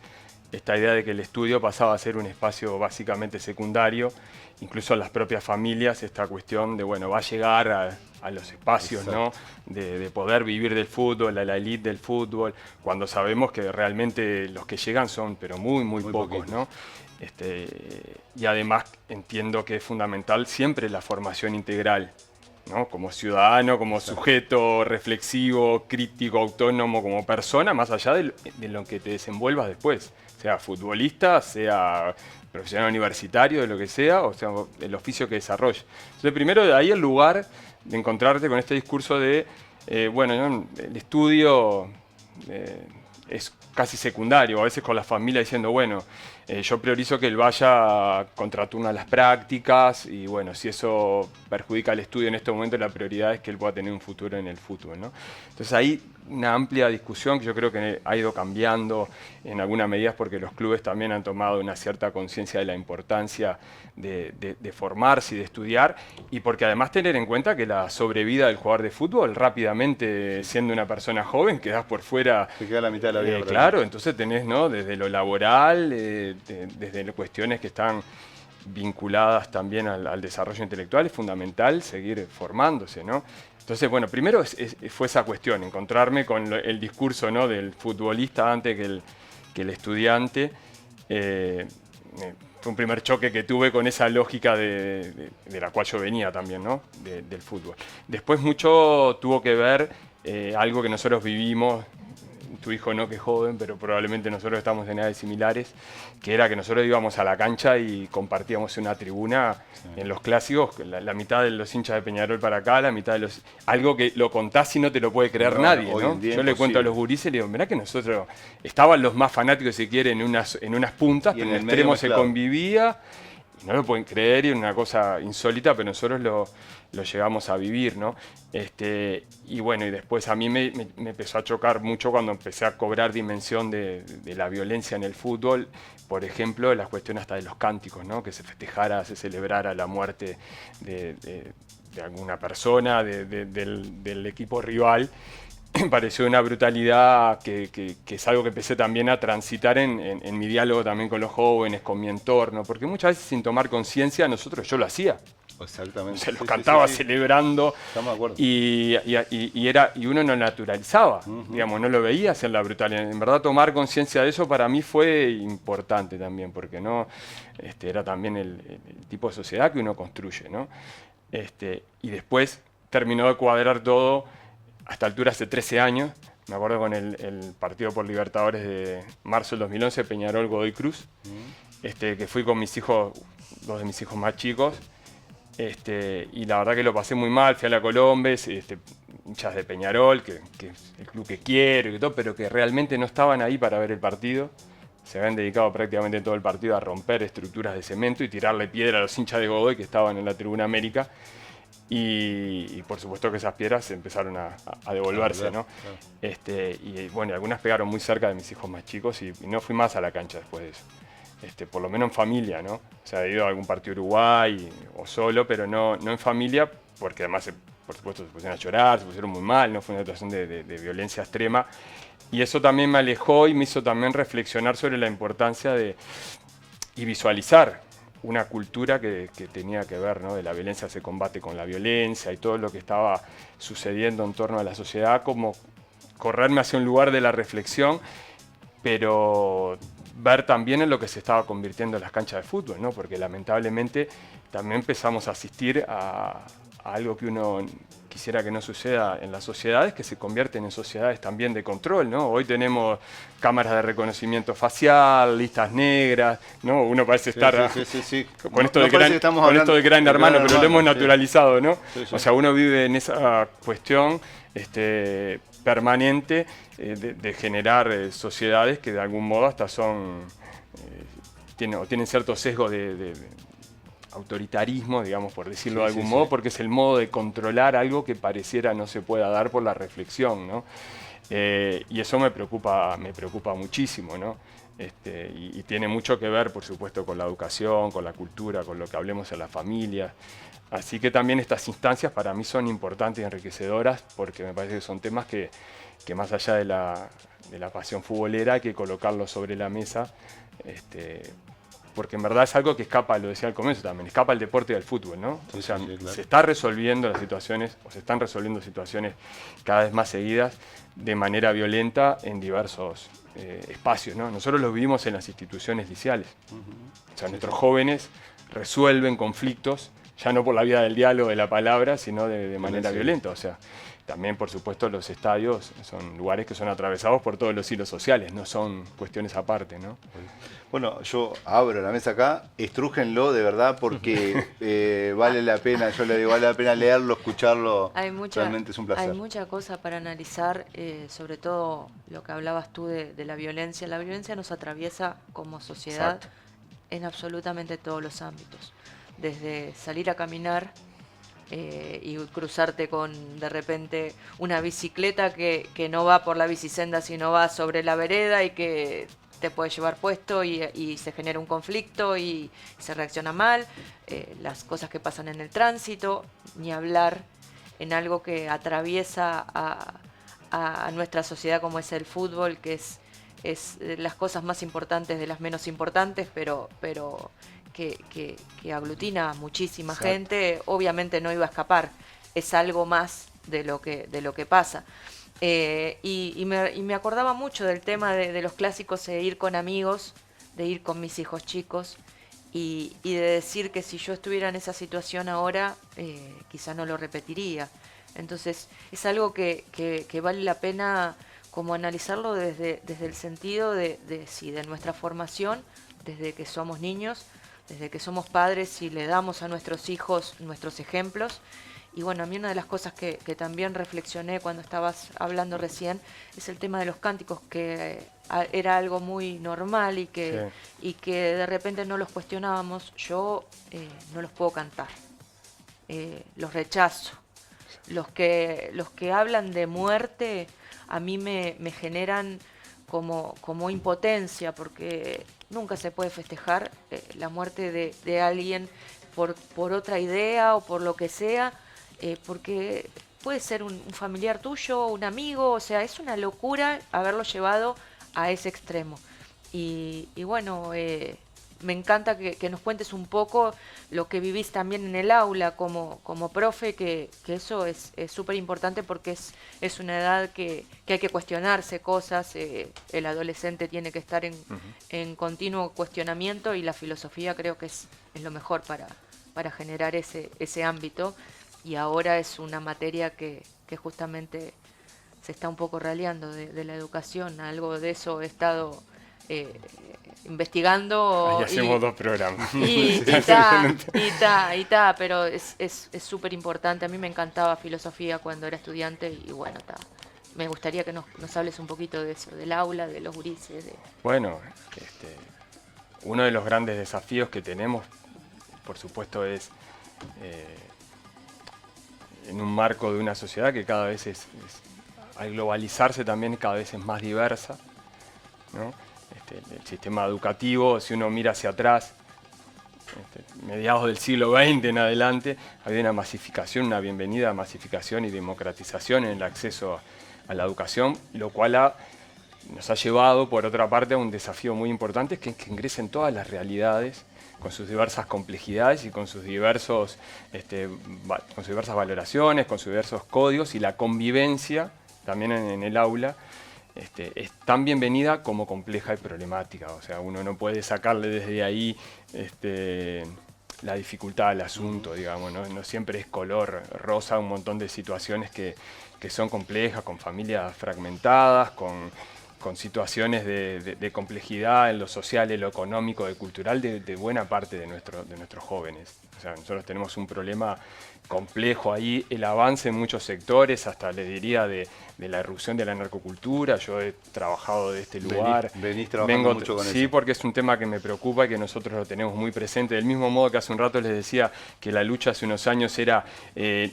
esta idea de que el estudio pasaba a ser un espacio básicamente secundario, incluso en las propias familias, esta cuestión de, bueno, va a llegar a los espacios, ¿no? de poder vivir del fútbol, a la elite del fútbol, cuando sabemos que realmente los que llegan son, pero muy pocos,
poquitos,
¿no? Y además entiendo que es fundamental siempre la formación integral, ¿no? Como ciudadano, como sujeto reflexivo, crítico, autónomo, como persona, más allá de lo que te desenvuelvas después, sea futbolista, sea profesional universitario, de lo que sea, o sea, el oficio que desarrolle. Entonces, primero de ahí el lugar de encontrarte con este discurso de, bueno, ¿no? El estudio es casi secundario, a veces con la familia diciendo, bueno, yo priorizo que él vaya contraturno a las prácticas y bueno, si eso perjudica al estudio en este momento, la prioridad es que él pueda tener un futuro en el fútbol, ¿no? Entonces ahí una amplia discusión que yo creo que ha ido cambiando en algunas medidas porque los clubes también han tomado una cierta conciencia de la importancia de formarse y de estudiar, y porque además tener en cuenta que la sobrevida del jugador de fútbol rápidamente, siendo una persona joven, quedás por fuera.
Te queda la mitad de la vida.
Claro, entonces tenés, ¿no? Desde lo laboral, desde cuestiones que están vinculadas también al desarrollo intelectual, es fundamental seguir formándose, ¿no? Entonces, bueno, primero fue esa cuestión, encontrarme con el discurso, ¿no? del futbolista antes que el estudiante. Fue un primer choque que tuve con esa lógica de la cual yo venía también, ¿no? Del fútbol. Después mucho tuvo que ver algo que nosotros vivimos, tu hijo no, que es joven, pero probablemente nosotros estamos en edades similares, que era que nosotros íbamos a la cancha y compartíamos una tribuna en los clásicos, la mitad de los hinchas de Peñarol para acá, la mitad de los... Algo que lo contás y no te lo puede creer nadie, ¿no? Yo le cuento a los gurises y le digo, mirá que nosotros, estaban los más fanáticos si quieren en unas puntas,
y
pero
en
en
el
el extremo
medio
se
mezclado.
convivía, y no lo pueden creer y es una cosa insólita, pero nosotros lo llegamos a vivir, ¿no? Y bueno, y después a mí me empezó a chocar mucho cuando empecé a cobrar dimensión de la violencia en el fútbol, por ejemplo, las cuestiones hasta de los cánticos, ¿no? Que se festejara, se celebrara la muerte de alguna persona, del equipo rival. Me pareció una brutalidad que es algo que empecé también a transitar en mi diálogo también con los jóvenes, con mi entorno, porque muchas veces sin tomar conciencia yo lo hacía.
Exactamente.
Se lo cantaba celebrando.
Estamos de acuerdo.
Y uno no naturalizaba, digamos, no lo veía hacer la brutalidad. En verdad, tomar conciencia de eso para mí fue importante también, porque no era también el tipo de sociedad que uno construye, ¿no? Y después terminó de cuadrar todo, hasta altura hace 13 años, Me acuerdo con el partido por Libertadores de marzo del 2011, Peñarol Godoy Cruz, que fui con mis hijos, 2 de mis hijos más chicos, y la verdad que lo pasé muy mal. Fui a la Colombes, hinchas de Peñarol, que es el club que quiero y todo, pero que realmente no estaban ahí para ver el partido. Se habían dedicado prácticamente todo el partido a romper estructuras de cemento y tirarle piedra a los hinchas de Godoy que estaban en la Tribuna América. Y por supuesto que esas piedras empezaron a devolverse, ¿no? Claro. Y bueno, algunas pegaron muy cerca de mis hijos más chicos y no fui más a la cancha después de eso. Por lo menos en familia, ¿no? O sea, he ido a algún partido de Uruguay o solo, pero no en familia, porque además, por supuesto, se pusieron a llorar, se pusieron muy mal, no fue una situación de violencia extrema. Y eso también me alejó y me hizo también reflexionar sobre la importancia y visualizar una cultura que tenía que ver, ¿no? De la violencia se combate con la violencia y todo lo que estaba sucediendo en torno a la sociedad, como correrme hacia un lugar de la reflexión, pero ver también en lo que se estaba convirtiendo en las canchas de fútbol, ¿no? Porque lamentablemente también empezamos a asistir a algo que uno quisiera que no suceda en las sociedades, que se convierten en sociedades también de control, ¿no? Hoy tenemos cámaras de reconocimiento facial, listas negras, ¿no? Uno parece estar
sí.
Con esto de gran hermano, pero lo hemos naturalizado, ¿no? Sí. O sea, uno vive en esa cuestión permanente de generar sociedades que de algún modo hasta son tienen cierto sesgo de autoritarismo, digamos, por decirlo de algún modo, porque es el modo de controlar algo que pareciera no se pueda dar por la reflexión, ¿no? Y eso me preocupa muchísimo, ¿no? Y tiene mucho que ver, por supuesto, con la educación, con la cultura, con lo que hablemos en la familia. Así que también estas instancias para mí son importantes y enriquecedoras, porque me parece que son temas que más allá de la pasión futbolera hay que colocarlos sobre la mesa, porque en verdad es algo que escapa, lo decía al comienzo también, escapa al deporte y al fútbol, ¿no? O sea, claro. Se están resolviendo situaciones cada vez más seguidas de manera violenta en diversos espacios, ¿no? Nosotros lo vivimos en las instituciones liceales. O sea, nuestros jóvenes resuelven conflictos, ya no por la vía del diálogo, de la palabra, sino de manera violenta. O sea, también, por supuesto, los estadios son lugares que son atravesados por todos los hilos sociales, no son cuestiones aparte, ¿no?
Bueno, yo abro la mesa acá, estrújenlo de verdad porque vale la pena, yo le digo, vale la pena leerlo, escucharlo, realmente es un placer.
Hay mucha cosa para analizar, sobre todo lo que hablabas tú de la violencia. La violencia nos atraviesa como sociedad. Exacto. En absolutamente todos los ámbitos, desde salir a caminar y cruzarte con de repente una bicicleta que no va por la bicisenda sino va sobre la vereda y que te puede llevar puesto y se genera un conflicto y se reacciona mal, las cosas que pasan en el tránsito, ni hablar en algo que atraviesa a nuestra sociedad como es el fútbol, que es las cosas más importantes de las menos importantes, pero que aglutina a muchísima Exacto. gente. Obviamente no iba a escapar, es algo más de lo que pasa. Y me acordaba mucho del tema de los clásicos, de ir con amigos, de ir con mis hijos chicos y de decir que si yo estuviera en esa situación ahora, quizá no lo repetiría. Entonces es algo que vale la pena como analizarlo desde el sentido de nuestra formación, desde que somos niños, desde que somos padres y le damos a nuestros hijos nuestros ejemplos. Y bueno, a mí una de las cosas que también reflexioné cuando estabas hablando recién es el tema de los cánticos, que era algo muy normal y que de repente no los cuestionábamos. Yo no los puedo cantar, los rechazo. Los que hablan de muerte a mí me generan como impotencia, porque nunca se puede festejar la muerte de alguien por otra idea o por lo que sea, porque puede ser un familiar tuyo, un amigo, o sea, es una locura haberlo llevado a ese extremo. Y bueno, me encanta que nos cuentes un poco lo que vivís también en el aula como profe, que eso es súper importante porque es una edad que hay que cuestionarse cosas, el adolescente tiene que estar en continuo cuestionamiento y la filosofía creo que es lo mejor para generar ese ámbito, y ahora es una materia que justamente se está un poco raleando de la educación. Algo de eso he estado investigando.
Ahí hacemos 2 programas.
Y está, pero es súper importante. A mí me encantaba filosofía cuando era estudiante y bueno, está. Me gustaría que nos hables un poquito de eso, del aula, de los gurises.
Bueno, uno de los grandes desafíos que tenemos, por supuesto, es en un marco de una sociedad que cada vez al globalizarse también cada vez es más diversa, ¿no? El sistema educativo, si uno mira hacia atrás, mediados del siglo XX en adelante, había una masificación, una bienvenida masificación y democratización en el acceso a la educación, lo cual nos ha llevado, por otra parte, a un desafío muy importante, que es que ingresen todas las realidades con sus diversas complejidades y con sus diversas valoraciones, con sus diversos códigos, y la convivencia también en el aula es tan bienvenida como compleja y problemática. O sea, uno no puede sacarle desde ahí la dificultad al asunto, digamos, no siempre es color rosa, un montón de situaciones que son complejas, con familias fragmentadas, con situaciones de complejidad en lo social, en lo económico, de cultural, de buena parte de nuestros jóvenes. O sea, nosotros tenemos un problema complejo ahí, el avance en muchos sectores, hasta le diría de la irrupción de la narcocultura. Yo he trabajado de este lugar.
Venís trabajando mucho con eso.
Sí, porque es un tema que me preocupa y que nosotros lo tenemos muy presente. Del mismo modo que hace un rato les decía que la lucha hace unos años era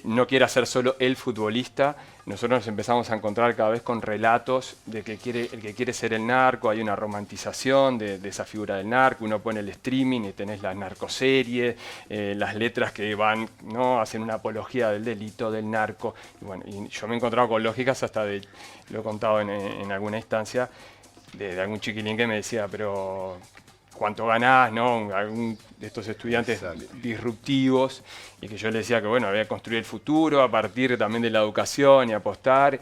no quiera ser solo el futbolista. Nosotros nos empezamos a encontrar cada vez con relatos de que el que quiere ser el narco, hay una romantización de esa figura del narco. Uno pone el streaming y tenés las narcoseries, las letras que van, ¿no?, hacen una apología del delito, del narco. Y bueno, y yo me he encontrado con lógicas lo he contado en alguna instancia, de algún chiquilín que me decía, pero ¿cuánto ganás? ¿No? Algún de estos estudiantes disruptivos, y que yo le decía que bueno, había que construir el futuro a partir también de la educación y apostar,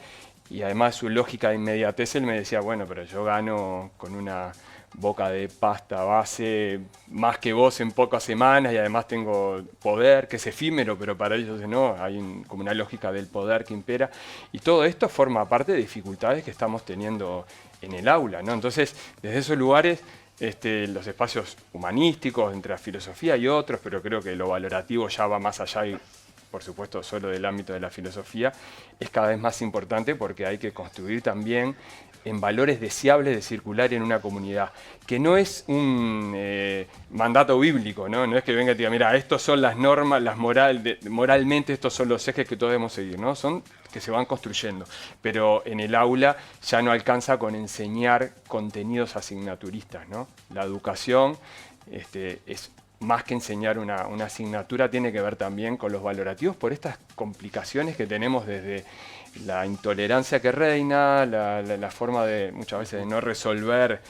y además su lógica de inmediatez, él me decía, bueno, pero yo gano con una boca de pasta base más que vos en pocas semanas, y además tengo poder que es efímero, pero para ellos no, hay como una lógica del poder que impera, y todo esto forma parte de dificultades que estamos teniendo en el aula, ¿no? Entonces, desde esos lugares, los espacios humanísticos entre la filosofía y otros, pero creo que lo valorativo ya va más allá y por supuesto solo del ámbito de la filosofía, es cada vez más importante, porque hay que construir también en valores deseables de circular en una comunidad, que no es un mandato bíblico, ¿no? No es que venga y diga, mira, estos son las normas, moralmente estos son los ejes que todos debemos seguir, ¿no? Son que se van construyendo, pero en el aula ya no alcanza con enseñar contenidos asignaturistas, ¿no? La educación es más que enseñar una asignatura, tiene que ver también con los valorativos por estas complicaciones que tenemos desde la intolerancia que reina, la forma de muchas veces de no resolver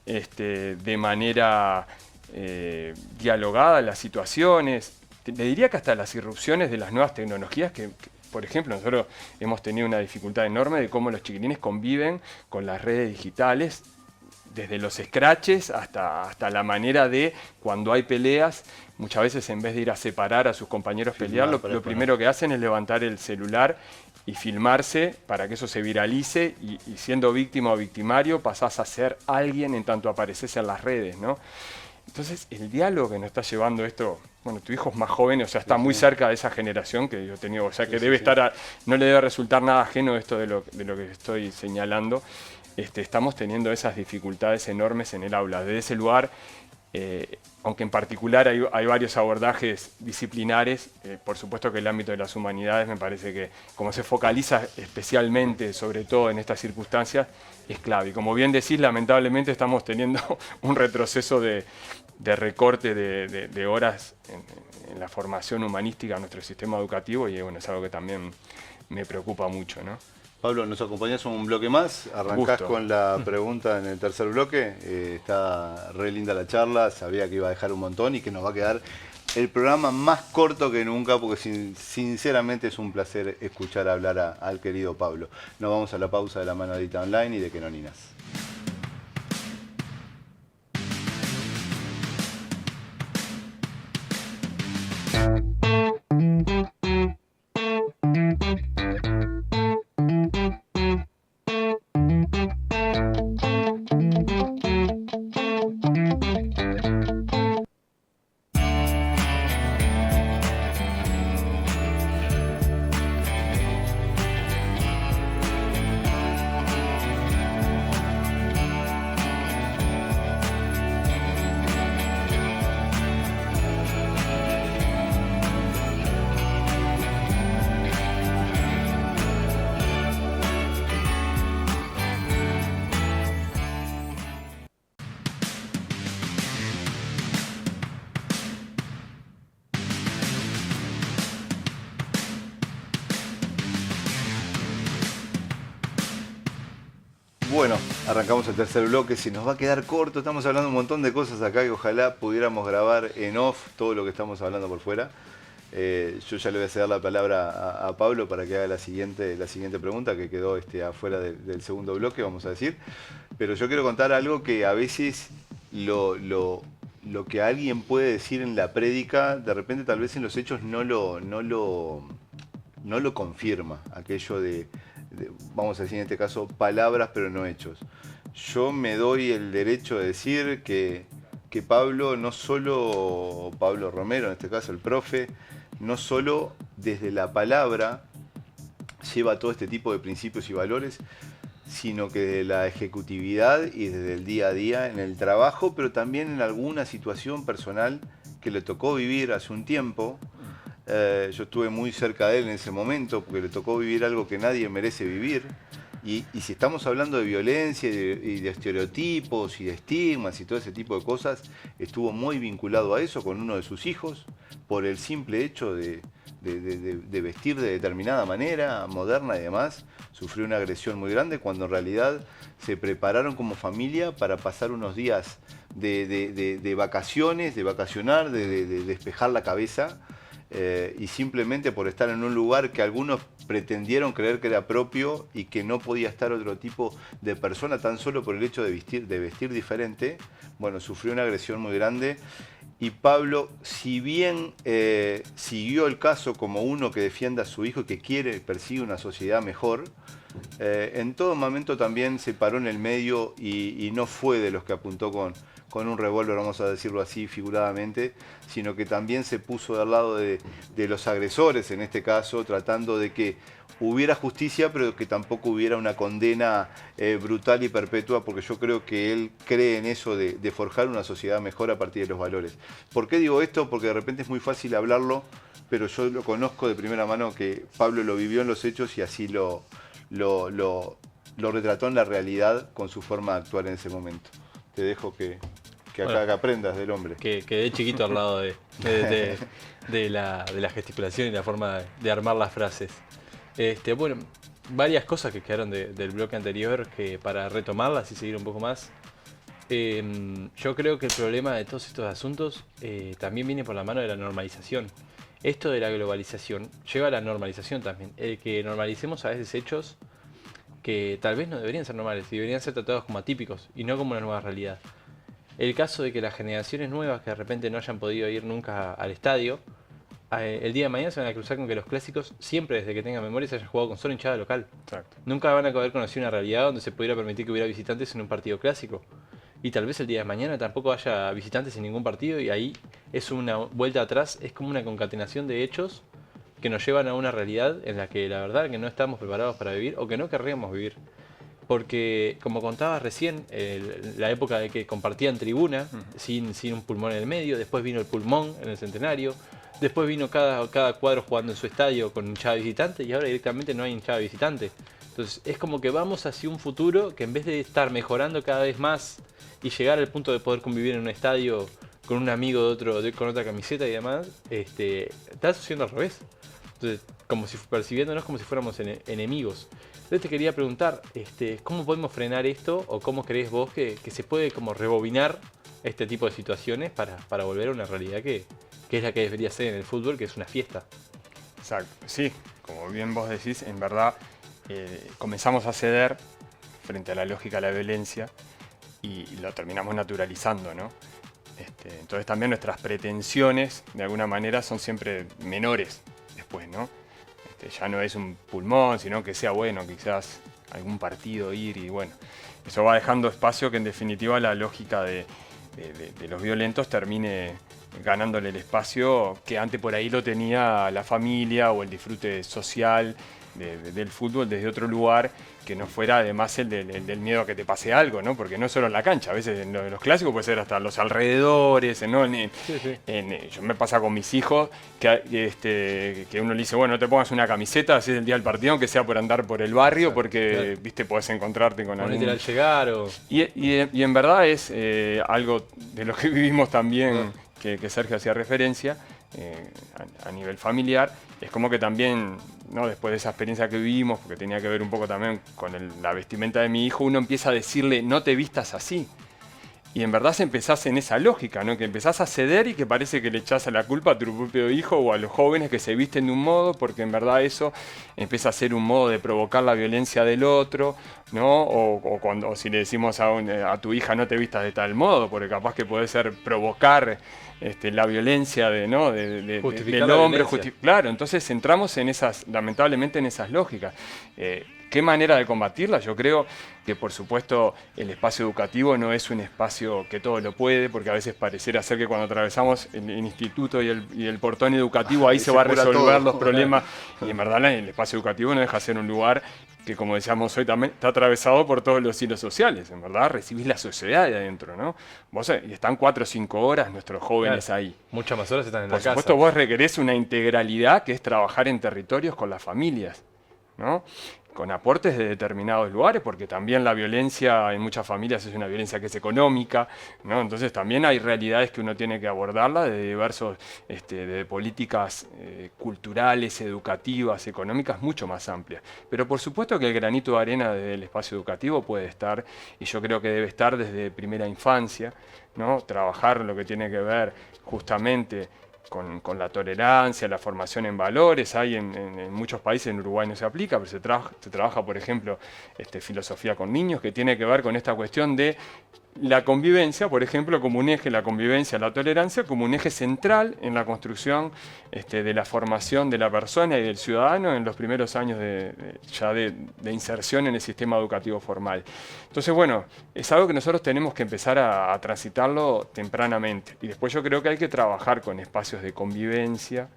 de manera dialogada las situaciones. Le diría que hasta las irrupciones de las nuevas tecnologías que por ejemplo, nosotros hemos tenido una dificultad enorme de cómo los chiquilines conviven con las redes digitales, desde los scratches hasta la manera de, cuando hay peleas, muchas veces en vez de ir a separar a sus compañeros pelear, lo primero que hacen es levantar el celular y filmarse para que eso se viralice, y siendo víctima o victimario pasás a ser alguien en tanto apareces en las redes, ¿no? Entonces, el diálogo que nos está llevando esto, bueno, tu hijo es más joven, o sea, está muy cerca de esa generación que yo he tenido, o sea, que debe estar, no le debe resultar nada ajeno esto de lo que estoy señalando. Estamos teniendo esas dificultades enormes en el aula. Desde ese lugar, aunque en particular hay varios abordajes disciplinares, por supuesto que el ámbito de las humanidades me parece que, como se focaliza especialmente, sobre todo en estas circunstancias, es clave. Y como bien decís, lamentablemente estamos teniendo un retroceso de recorte de horas en la formación humanística en nuestro sistema educativo, y bueno, es algo que también me preocupa mucho, ¿no?
Pablo, ¿nos acompañás un bloque más? Arrancás con la pregunta en el tercer bloque. Está re linda la charla, sabía que iba a dejar un montón y que nos va a quedar el programa más corto que nunca, porque sinceramente es un placer escuchar hablar al querido Pablo. Nos vamos a la pausa de La Manadita Online y de Quenoninas. Bueno, arrancamos el tercer bloque, se nos va a quedar corto, estamos hablando un montón de cosas acá que ojalá pudiéramos grabar en off todo lo que estamos hablando por fuera. Yo ya le voy a ceder la palabra a Pablo para que haga la siguiente pregunta que quedó afuera del segundo bloque, vamos a decir. Pero yo quiero contar algo que a veces lo que alguien puede decir en la prédica, de repente tal vez en los hechos no lo confirma, aquello de, vamos a decir en este caso, palabras pero no hechos. Yo me doy el derecho de decir que Pablo, no solo Pablo Romero, en este caso el profe, no solo desde la palabra lleva todo este tipo de principios y valores, sino que de la ejecutividad y desde el día a día en el trabajo, pero también en alguna situación personal que le tocó vivir hace un tiempo. Yo estuve muy cerca de él en ese momento porque le tocó vivir algo que nadie merece vivir. Y si estamos hablando de violencia y de estereotipos y de estigmas y todo ese tipo de cosas, estuvo muy vinculado a eso con uno de sus hijos por el simple hecho de vestir de determinada manera, moderna y demás. Sufrió una agresión muy grande cuando en realidad se prepararon como familia para pasar unos días de vacaciones, de vacacionar, de despejar la cabeza. Y simplemente por estar en un lugar que algunos pretendieron creer que era propio y que no podía estar otro tipo de persona tan solo por el hecho de vestir diferente, bueno, sufrió una agresión muy grande. Y Pablo, si bien siguió el caso como uno que defiende a su hijo y que persigue una sociedad mejor, en todo momento también se paró en el medio y no fue de los que apuntó con un revólver, vamos a decirlo así figuradamente, sino que también se puso del lado de los agresores, en este caso, tratando de que hubiera justicia, pero que tampoco hubiera una condena brutal y perpetua, porque yo creo que él cree en eso de forjar una sociedad mejor a partir de los valores. ¿Por qué digo esto? Porque de repente es muy fácil hablarlo, pero yo lo conozco de primera mano, que Pablo lo vivió en los hechos y así lo retrató en la realidad con su forma de actuar en ese momento. Te dejo que aprendas del hombre.
Que quedé chiquito al lado de la gesticulación y la forma de armar las frases. Bueno, varias cosas que quedaron del bloque anterior, que para retomarlas y seguir un poco más. Yo creo que el problema de todos estos asuntos también viene por la mano de la normalización. Esto de la globalización lleva a la normalización también. El que normalicemos a veces hechos que tal vez no deberían ser normales, deberían ser tratados como atípicos y no como una nueva realidad. El caso de que las generaciones nuevas que de repente no hayan podido ir nunca al estadio, el día de mañana se van a cruzar con que los clásicos, siempre desde que tengan memoria, se hayan jugado con solo hinchada local.
Exacto.
Nunca van a haber conocido una realidad donde se pudiera permitir que hubiera visitantes en un partido clásico. Y tal vez el día de mañana tampoco haya visitantes en ningún partido, y ahí es una vuelta atrás, es como una concatenación de hechos que nos llevan a una realidad en la que la verdad que no estamos preparados para vivir o que no querríamos vivir. Porque, como contabas recién, la época de que compartían tribuna sin un pulmón en el medio, después vino el pulmón en el Centenario, después vino cada cuadro jugando en su estadio con hinchada visitante y ahora directamente no hay hinchada visitante. Entonces es como que vamos hacia un futuro que en vez de estar mejorando cada vez más y llegar al punto de poder convivir en un estadio con un amigo con otra camiseta y demás, está sucediendo al revés. Entonces, percibiéndonos como si fuéramos enemigos. Entonces te quería preguntar, ¿cómo podemos frenar esto o cómo crees vos que se puede como rebobinar este tipo de situaciones para volver a una realidad que es la que debería ser en el fútbol, que es una fiesta?
Exacto, sí, como bien vos decís, en verdad comenzamos a ceder frente a la lógica de la violencia y lo terminamos naturalizando, ¿no? Entonces también nuestras pretensiones de alguna manera son siempre menores después, ¿no? Ya no es un pulmón, sino que sea bueno, quizás algún partido ir y bueno, eso va dejando espacio que en definitiva la lógica de los violentos termine ganándole el espacio que antes por ahí lo tenía la familia o el disfrute social del fútbol desde otro lugar, que no fuera además el del miedo a que te pase algo, ¿no? Porque no es solo en la cancha, a veces en los clásicos puede ser hasta los alrededores, ¿no? Yo me pasa con mis hijos que uno le dice, bueno, no te pongas una camiseta, así es el día del partido, aunque sea por andar por el barrio, porque, viste, podés encontrarte con algún...
al llegar o...
Y en verdad es algo de lo que vivimos también, que Sergio hacía referencia, a nivel familiar, es como que también, ¿no? Después de esa experiencia que vivimos, porque tenía que ver un poco también con la vestimenta de mi hijo, uno empieza a decirle, no te vistas así. Y en verdad se empezás en esa lógica, ¿no? Que empezás a ceder y que parece que le echás la culpa a tu propio hijo o a los jóvenes que se visten de un modo, porque en verdad eso empieza a ser un modo de provocar la violencia del otro, ¿no? O si le decimos a tu hija no te vistas de tal modo, porque capaz que puede ser provocar la violencia ¿no? del hombre. Claro, entonces entramos en lamentablemente en esas lógicas. ¿Qué manera de combatirla? Yo creo que, por supuesto, el espacio educativo no es un espacio que todo lo puede, porque a veces pareciera ser que cuando atravesamos el instituto y el portón educativo, ahí se va a resolver los problemas. Y en verdad el espacio educativo no deja de ser un lugar que, como decíamos hoy, también está atravesado por todos los hilos sociales. En verdad recibís la sociedad de adentro, ¿no? Y están 4 o 5 horas nuestros jóvenes ahí.
Muchas más horas están en la casa.
Por supuesto, vos requerés una integralidad que es trabajar en territorios con las familias, ¿no? Con aportes de determinados lugares, porque también la violencia en muchas familias es una violencia que es económica, ¿no? Entonces también hay realidades que uno tiene que abordarla de diversos, de políticas culturales, educativas, económicas, mucho más amplias. Pero por supuesto que el granito de arena del espacio educativo puede estar, y yo creo que debe estar desde primera infancia, ¿no? Trabajar lo que tiene que ver justamente con la tolerancia, la formación en valores. Hay en muchos países, en Uruguay no se aplica, pero se trabaja, por ejemplo, filosofía con niños, que tiene que ver con esta cuestión de la convivencia, por ejemplo, como un eje, la convivencia, la tolerancia, como un eje central en la construcción de la formación de la persona y del ciudadano en los primeros años de inserción en el sistema educativo formal. Entonces, bueno, es algo que nosotros tenemos que empezar a transitarlo tempranamente. Y después yo creo que hay que trabajar con espacios de convivencia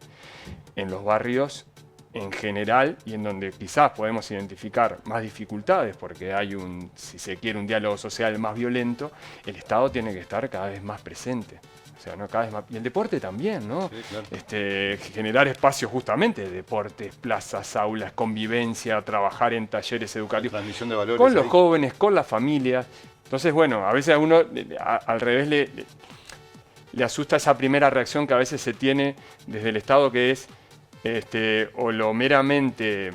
en los barrios en general, y en donde quizás podemos identificar más dificultades porque hay si se quiere, un diálogo social más violento. El Estado tiene que estar cada vez más presente. O sea, ¿no? Cada vez más. Y el deporte también, ¿no? Sí, claro. Generar espacios justamente de deportes, plazas, aulas, convivencia, trabajar en talleres educativos.
Transmisión de valores.
Con los jóvenes, con las familias. Entonces, bueno, a veces a uno al revés le asusta esa primera reacción que a veces se tiene desde el Estado, que es o lo meramente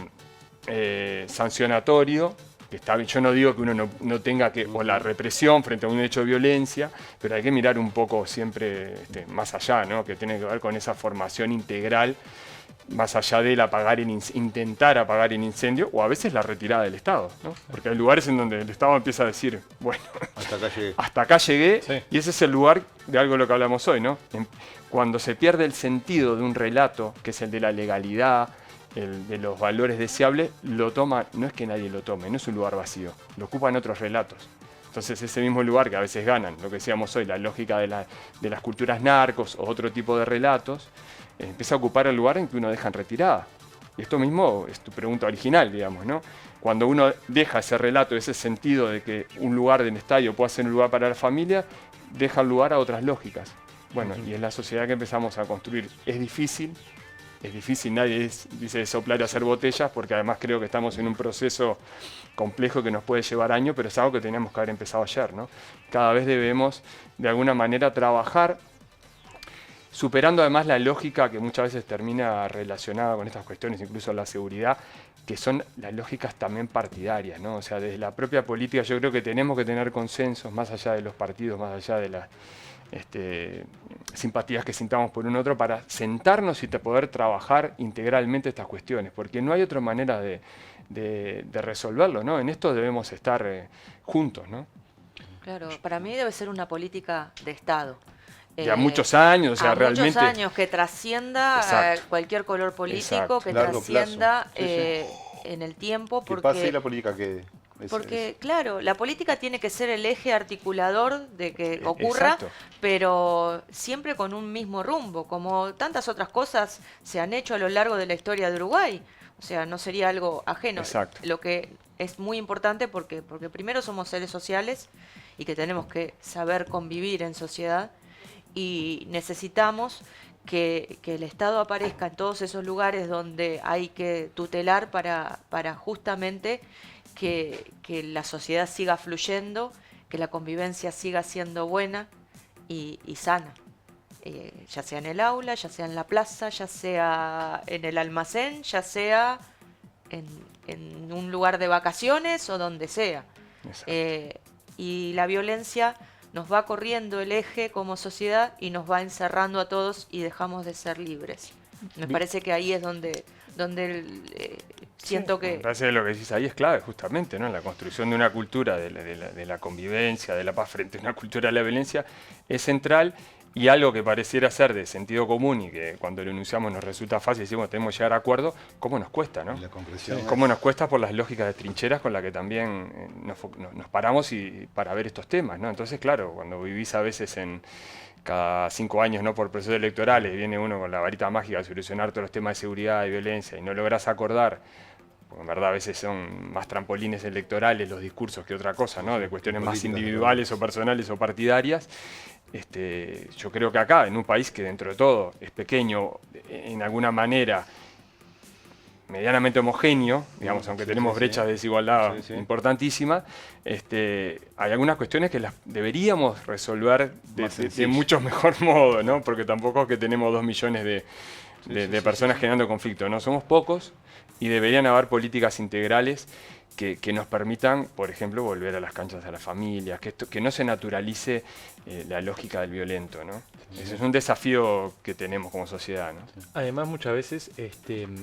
sancionatorio, que está bien. Yo no digo que uno no tenga que, o la represión frente a un hecho de violencia, pero hay que mirar un poco siempre más allá, ¿no? Que tiene que ver con esa formación integral, más allá del intentar apagar el incendio, o a veces la retirada del Estado, ¿no? Porque hay lugares en donde el Estado empieza a decir, bueno, hasta acá llegué, sí. Y ese es el lugar de algo de lo que hablamos hoy, ¿no? Cuando se pierde el sentido de un relato, que es el de la legalidad, el de los valores deseables, lo toma, no es que nadie lo tome, no es un lugar vacío, lo ocupan otros relatos. Entonces ese mismo lugar que a veces ganan, lo que decíamos hoy, la lógica de las culturas narcos o otro tipo de relatos, empieza a ocupar el lugar en que uno deja en retirada. Y esto mismo es tu pregunta original, digamos, ¿no? Cuando uno deja ese relato, ese sentido de que un lugar del estadio puede ser un lugar para la familia, deja el lugar a otras lógicas. Bueno, y es la sociedad que empezamos a construir. Es difícil, nadie dice de soplar y hacer botellas, porque además creo que estamos en un proceso complejo que nos puede llevar años, pero es algo que teníamos que haber empezado ayer, ¿no? Cada vez debemos, de alguna manera, trabajar, superando además la lógica que muchas veces termina relacionada con estas cuestiones, incluso la seguridad, que son las lógicas también partidarias, ¿no? O sea, desde la propia política yo creo que tenemos que tener consensos, más allá de los partidos, más allá de las simpatías que sintamos por un otro, para sentarnos y poder trabajar integralmente estas cuestiones, porque no hay otra manera de resolverlo, ¿no? En esto debemos estar juntos, ¿no?
Claro, para mí debe ser una política de Estado.
Ya muchos años, o sea, realmente.
Muchos años, que trascienda cualquier color político, exacto, que trascienda en el tiempo.
Porque, ¿qué pasa y la política que...?
Porque, claro, la política tiene que ser el eje articulador de que ocurra, exacto, pero siempre con un mismo rumbo, como tantas otras cosas se han hecho a lo largo de la historia de Uruguay. O sea, no sería algo ajeno.
Exacto.
Lo que es muy importante porque primero somos seres sociales y que tenemos que saber convivir en sociedad, y necesitamos que el Estado aparezca en todos esos lugares donde hay que tutelar para justamente que la sociedad siga fluyendo, que la convivencia siga siendo buena y sana. ya sea en el aula, ya sea en la plaza, ya sea en el almacén, ya sea en un lugar de vacaciones o donde sea. Y la violencia nos va corriendo el eje como sociedad y nos va encerrando a todos y dejamos de ser libres. Me parece que ahí es donde siento que...
Me parece que lo que decís ahí es clave, justamente, ¿no? La construcción de una cultura de la convivencia, de la paz frente a una cultura de la violencia es central, y algo que pareciera ser de sentido común y que cuando lo enunciamos nos resulta fácil, decimos tenemos que llegar a acuerdo, ¿cómo nos cuesta, no?
La concreción.
¿Cómo nos cuesta por las lógicas de trincheras con las que también nos paramos para ver estos temas, ¿no? Entonces, claro, cuando vivís a veces cada 5 años, ¿no?, por procesos electorales, y viene uno con la varita mágica a solucionar todos los temas de seguridad y violencia y no lográs acordar, porque en verdad a veces son más trampolines electorales los discursos que otra cosa, ¿no?, de cuestiones más individuales o personales o partidarias. Yo creo que acá, en un país que dentro de todo es pequeño, en alguna manera medianamente homogéneo, digamos, aunque tenemos brechas de desigualdad importantísimas, hay algunas cuestiones que las deberíamos resolver de mucho mejor modo, ¿no? Porque tampoco es que tenemos 2 millones de personas generando conflicto, ¿no? Somos pocos y deberían haber políticas integrales que nos permitan, por ejemplo, volver a las canchas a las familias, que no se naturalice la lógica del violento, ¿no? Ese es un desafío que tenemos como sociedad, ¿no?
Además, muchas veces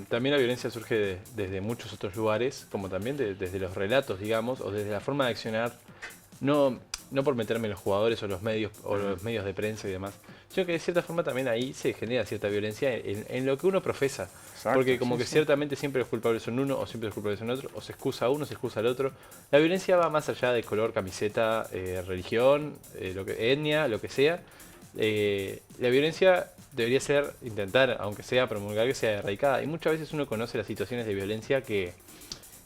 también la violencia surge desde muchos otros lugares, como también desde los relatos, digamos, o desde la forma de accionar, no por meterme en los jugadores o los medios de prensa y demás, sino que de cierta forma también ahí se genera cierta violencia en lo que uno profesa.
Exacto,
porque como que ciertamente siempre los culpables son uno, o siempre los culpables son otro, o se excusa a uno, se excusa al otro. La violencia va más allá de color, camiseta, religión, etnia, lo que sea. La violencia debería intentar, aunque sea promulgar, que sea erradicada. Y muchas veces uno conoce las situaciones de violencia que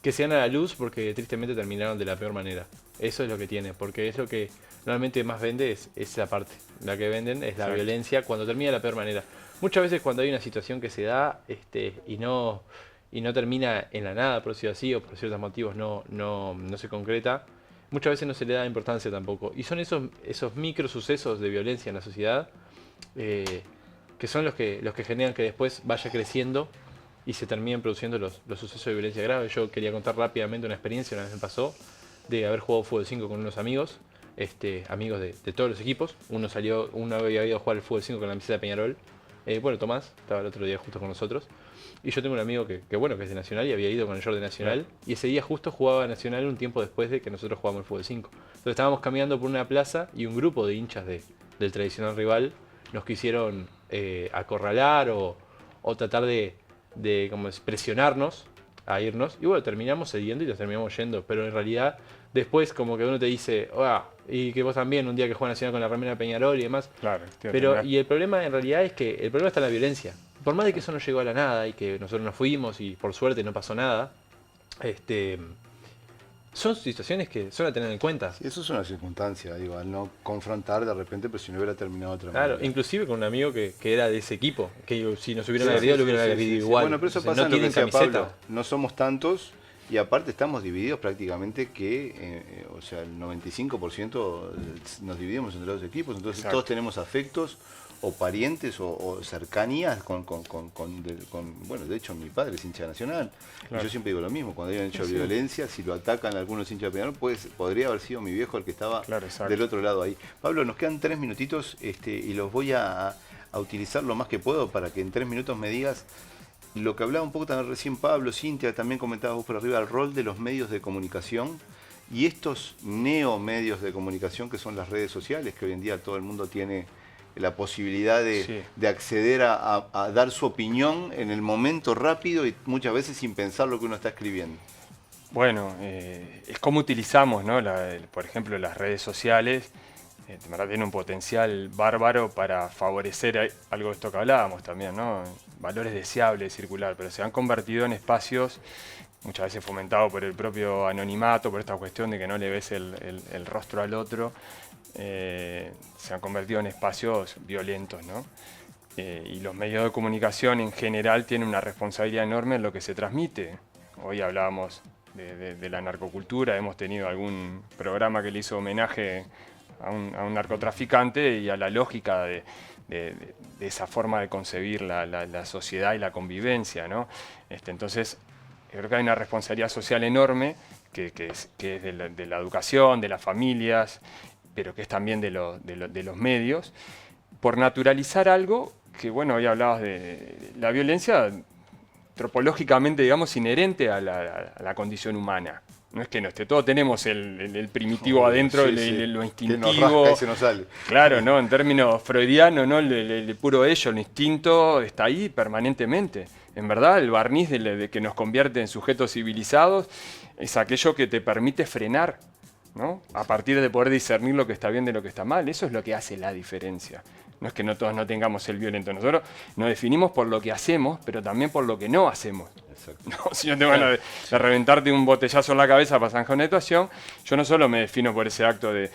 se dan a la luz porque tristemente terminaron de la peor manera. Eso es lo que tiene, porque es lo que normalmente más vende, es esa parte. La que venden es la violencia cuando termina de la peor manera. Muchas veces cuando hay una situación que se da y no termina en la nada, por decirlo así, o por ciertos motivos no se concreta, muchas veces no se le da importancia tampoco. Y son esos micro sucesos de violencia en la sociedad que son los que generan que después vaya creciendo y se terminen produciendo los sucesos de violencia grave. Yo quería contar rápidamente una experiencia, una vez me pasó, de haber jugado fútbol 5 con unos amigos, amigos de todos los equipos. Uno había ido a jugar al fútbol 5 con la camiseta de Peñarol. Bueno, Tomás, estaba el otro día justo con nosotros. Y yo tengo un amigo que es de Nacional y había ido con el short de Nacional. Y ese día justo jugaba Nacional un tiempo después de que nosotros jugamos el fútbol 5. Entonces estábamos caminando por una plaza y un grupo de hinchas del tradicional rival nos quisieron acorralar o tratar de como presionarnos a irnos. Y bueno, terminamos cediendo y los terminamos yendo. Pero en realidad después como que uno te dice, y que vos también un día que juega Nacional con la remera de Peñarol y demás. Claro, y el problema en realidad es que el problema está en la violencia. Por más de que eso no llegó a la nada y que nosotros nos fuimos y por suerte no pasó nada, son situaciones que son a tener en cuenta.
Sí, eso es una circunstancia, digo, al no confrontar de repente, pero si no hubiera terminado de otra manera.
Claro, inclusive con un amigo que era de ese equipo, que si nos hubieran agredido, lo hubieran agredido igual.
Bueno, pero eso pasa en lo que decía Pablo, no somos tantos y aparte estamos divididos prácticamente o sea, el 95% nos dividimos entre los equipos, entonces todos tenemos afectos o parientes o cercanías bueno, de hecho mi padre es hincha Nacional, y yo siempre digo lo mismo, cuando hay un hecho de violencia, si lo atacan algunos hinchas de Peñarol, podría haber sido mi viejo el que estaba del otro lado ahí. Pablo, nos quedan 3 minutitos y los voy a utilizar lo más que puedo para que en 3 minutos me digas lo que hablaba un poco también recién Pablo, Cintia, también comentabas vos por arriba, el rol de los medios de comunicación y estos neomedios de comunicación que son las redes sociales, que hoy en día todo el mundo tiene la posibilidad de acceder a dar su opinión en el momento rápido y muchas veces sin pensar lo que uno está escribiendo.
Bueno, es como utilizamos, ¿no? Por ejemplo, las redes sociales. De verdad tiene un potencial bárbaro para favorecer algo de esto que hablábamos también, ¿no? Valores deseables de circular, pero se han convertido en espacios muchas veces fomentados por el propio anonimato, por esta cuestión de que no le ves el rostro al otro. Se han convertido en espacios violentos, ¿no? Y los medios de comunicación en general tienen una responsabilidad enorme en lo que se transmite. Hoy hablábamos de la narcocultura, hemos tenido algún programa que le hizo homenaje a un narcotraficante y a la lógica de esa forma de concebir la sociedad y la convivencia, ¿no? Entonces, creo que hay una responsabilidad social enorme que es de la educación, de las familias, pero que es también de los medios, por naturalizar algo que, bueno, hoy hablabas de la violencia antropológicamente, digamos, inherente a la condición humana. No es que no esté, todos tenemos el primitivo adentro, lo instintivo.
Que nos rasca y se nos sale.
Claro, ¿no? En términos freudianos, ¿no? El puro ello, el instinto está ahí permanentemente. En verdad, el barniz de que nos convierte en sujetos civilizados es aquello que te permite frenar, ¿no? A partir de poder discernir lo que está bien de lo que está mal. Eso es lo que hace la diferencia. No es que no todos no tengamos el violento. Nosotros nos definimos por lo que hacemos, pero también por lo que no hacemos. No, si yo tengo ganas de reventarte un botellazo en la cabeza para zanjar una situación, yo no solo me defino por ese acto de,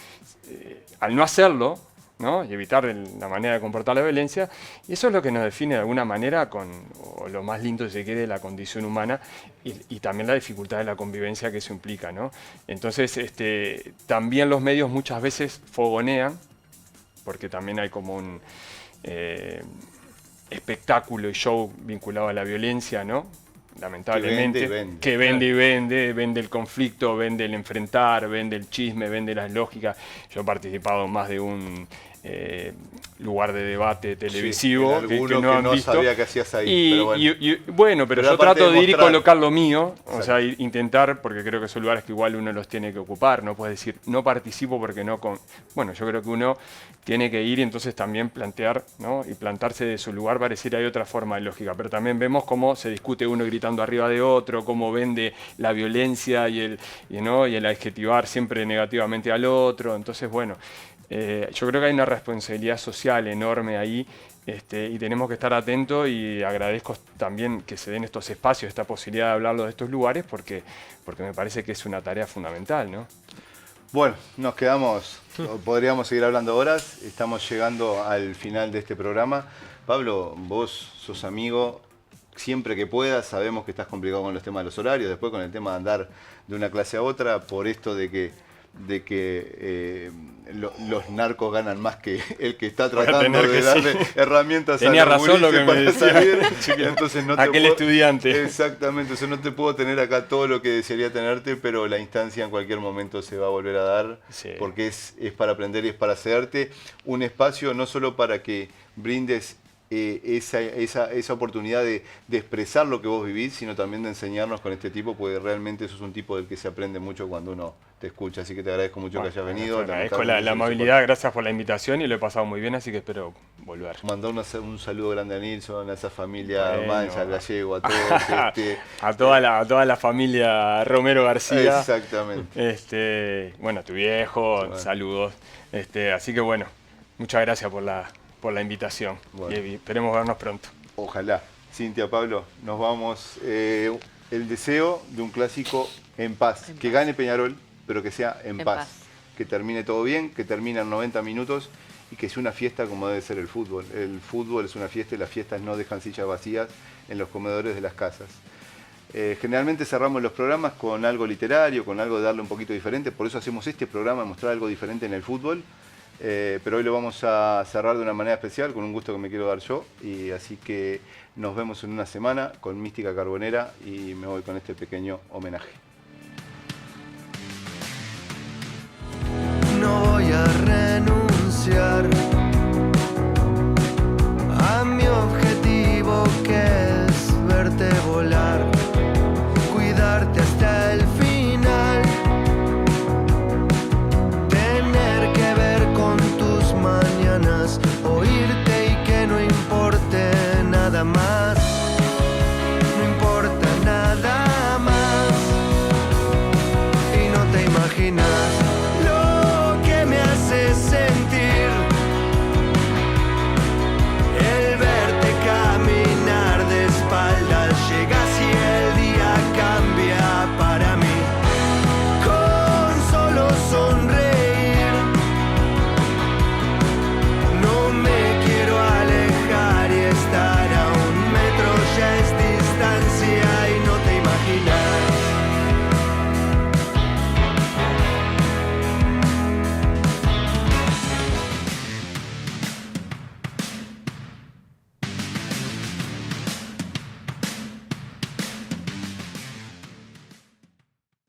al no hacerlo, ¿no? Y evitar la manera de comportar la violencia, y eso es lo que nos define de alguna manera o lo más lindo si se quiere de la condición humana y también la dificultad de la convivencia que eso implica, ¿no? Entonces, también los medios muchas veces fogonean, porque también hay como un espectáculo y show vinculado a la violencia, ¿no? Lamentablemente, que vende y vende, vende el conflicto, vende el enfrentar, vende el chisme, vende las lógicas. Yo he participado en más de un lugar de debate televisivo
que
no han visto.
Sabía que hacías ahí,
pero yo trato de ir y colocar lo mío, o sea, intentar, porque creo que son lugares que igual uno los tiene que ocupar, no puedes decir, no participo porque no... Bueno, yo creo que uno tiene que ir y entonces también plantear, ¿no? Y plantarse de su lugar, pareciera hay otra forma de lógica, pero también vemos cómo se discute uno gritando arriba de otro, cómo vende la violencia y el adjetivar siempre negativamente al otro, entonces bueno... yo creo que hay una responsabilidad social enorme ahí y tenemos que estar atentos y agradezco también que se den estos espacios, esta posibilidad de hablarlo de estos lugares porque me parece que es una tarea fundamental, ¿no?
Bueno, nos quedamos, podríamos seguir hablando horas, estamos llegando al final de este programa. Pablo, vos sos amigo, siempre que puedas, sabemos que estás complicado con los temas de los horarios, después con el tema de andar de una clase a otra, por esto de que los narcos ganan más que el que está tratando de darle herramientas
Tenía
a los
razón lo que
para
me decía.
salir. Entonces no
Aquel estudiante.
Exactamente, entonces no te puedo tener acá todo lo que desearía tenerte, pero la instancia en cualquier momento se va a volver a dar, porque es para aprender y es para hacerte un espacio no solo para que brindes esa oportunidad de expresar lo que vos vivís, sino también de enseñarnos con este tipo, porque realmente eso es un tipo del que se aprende mucho cuando uno te escucha, así que te agradezco mucho que hayas venido.
Te agradezco la amabilidad, gracias por la invitación y lo he pasado muy bien, así que espero volver.
Mandar un saludo grande a Nilson, a esa familia Mancha, Gallego, a todos.
a toda la familia Romero García.
Exactamente.
Bueno, a tu viejo, saludos. Así que bueno, muchas gracias por la invitación. Bueno. Y esperemos vernos pronto.
Ojalá. Cintia, Pablo, nos vamos. El deseo de un clásico en paz. Que gane Peñarol, pero que sea en paz. Que termine todo bien, que termine en 90 minutos y que sea una fiesta como debe ser el fútbol. El fútbol es una fiesta y las fiestas no dejan sillas vacías en los comedores de las casas. Generalmente cerramos los programas con algo literario, con algo de darle un poquito diferente. Por eso hacemos este programa, mostrar algo diferente en el fútbol. Pero hoy lo vamos a cerrar de una manera especial, con un gusto que me quiero dar yo. Y así que nos vemos en una semana con Mística Carbonera y me voy con este pequeño homenaje.
No voy a renunciar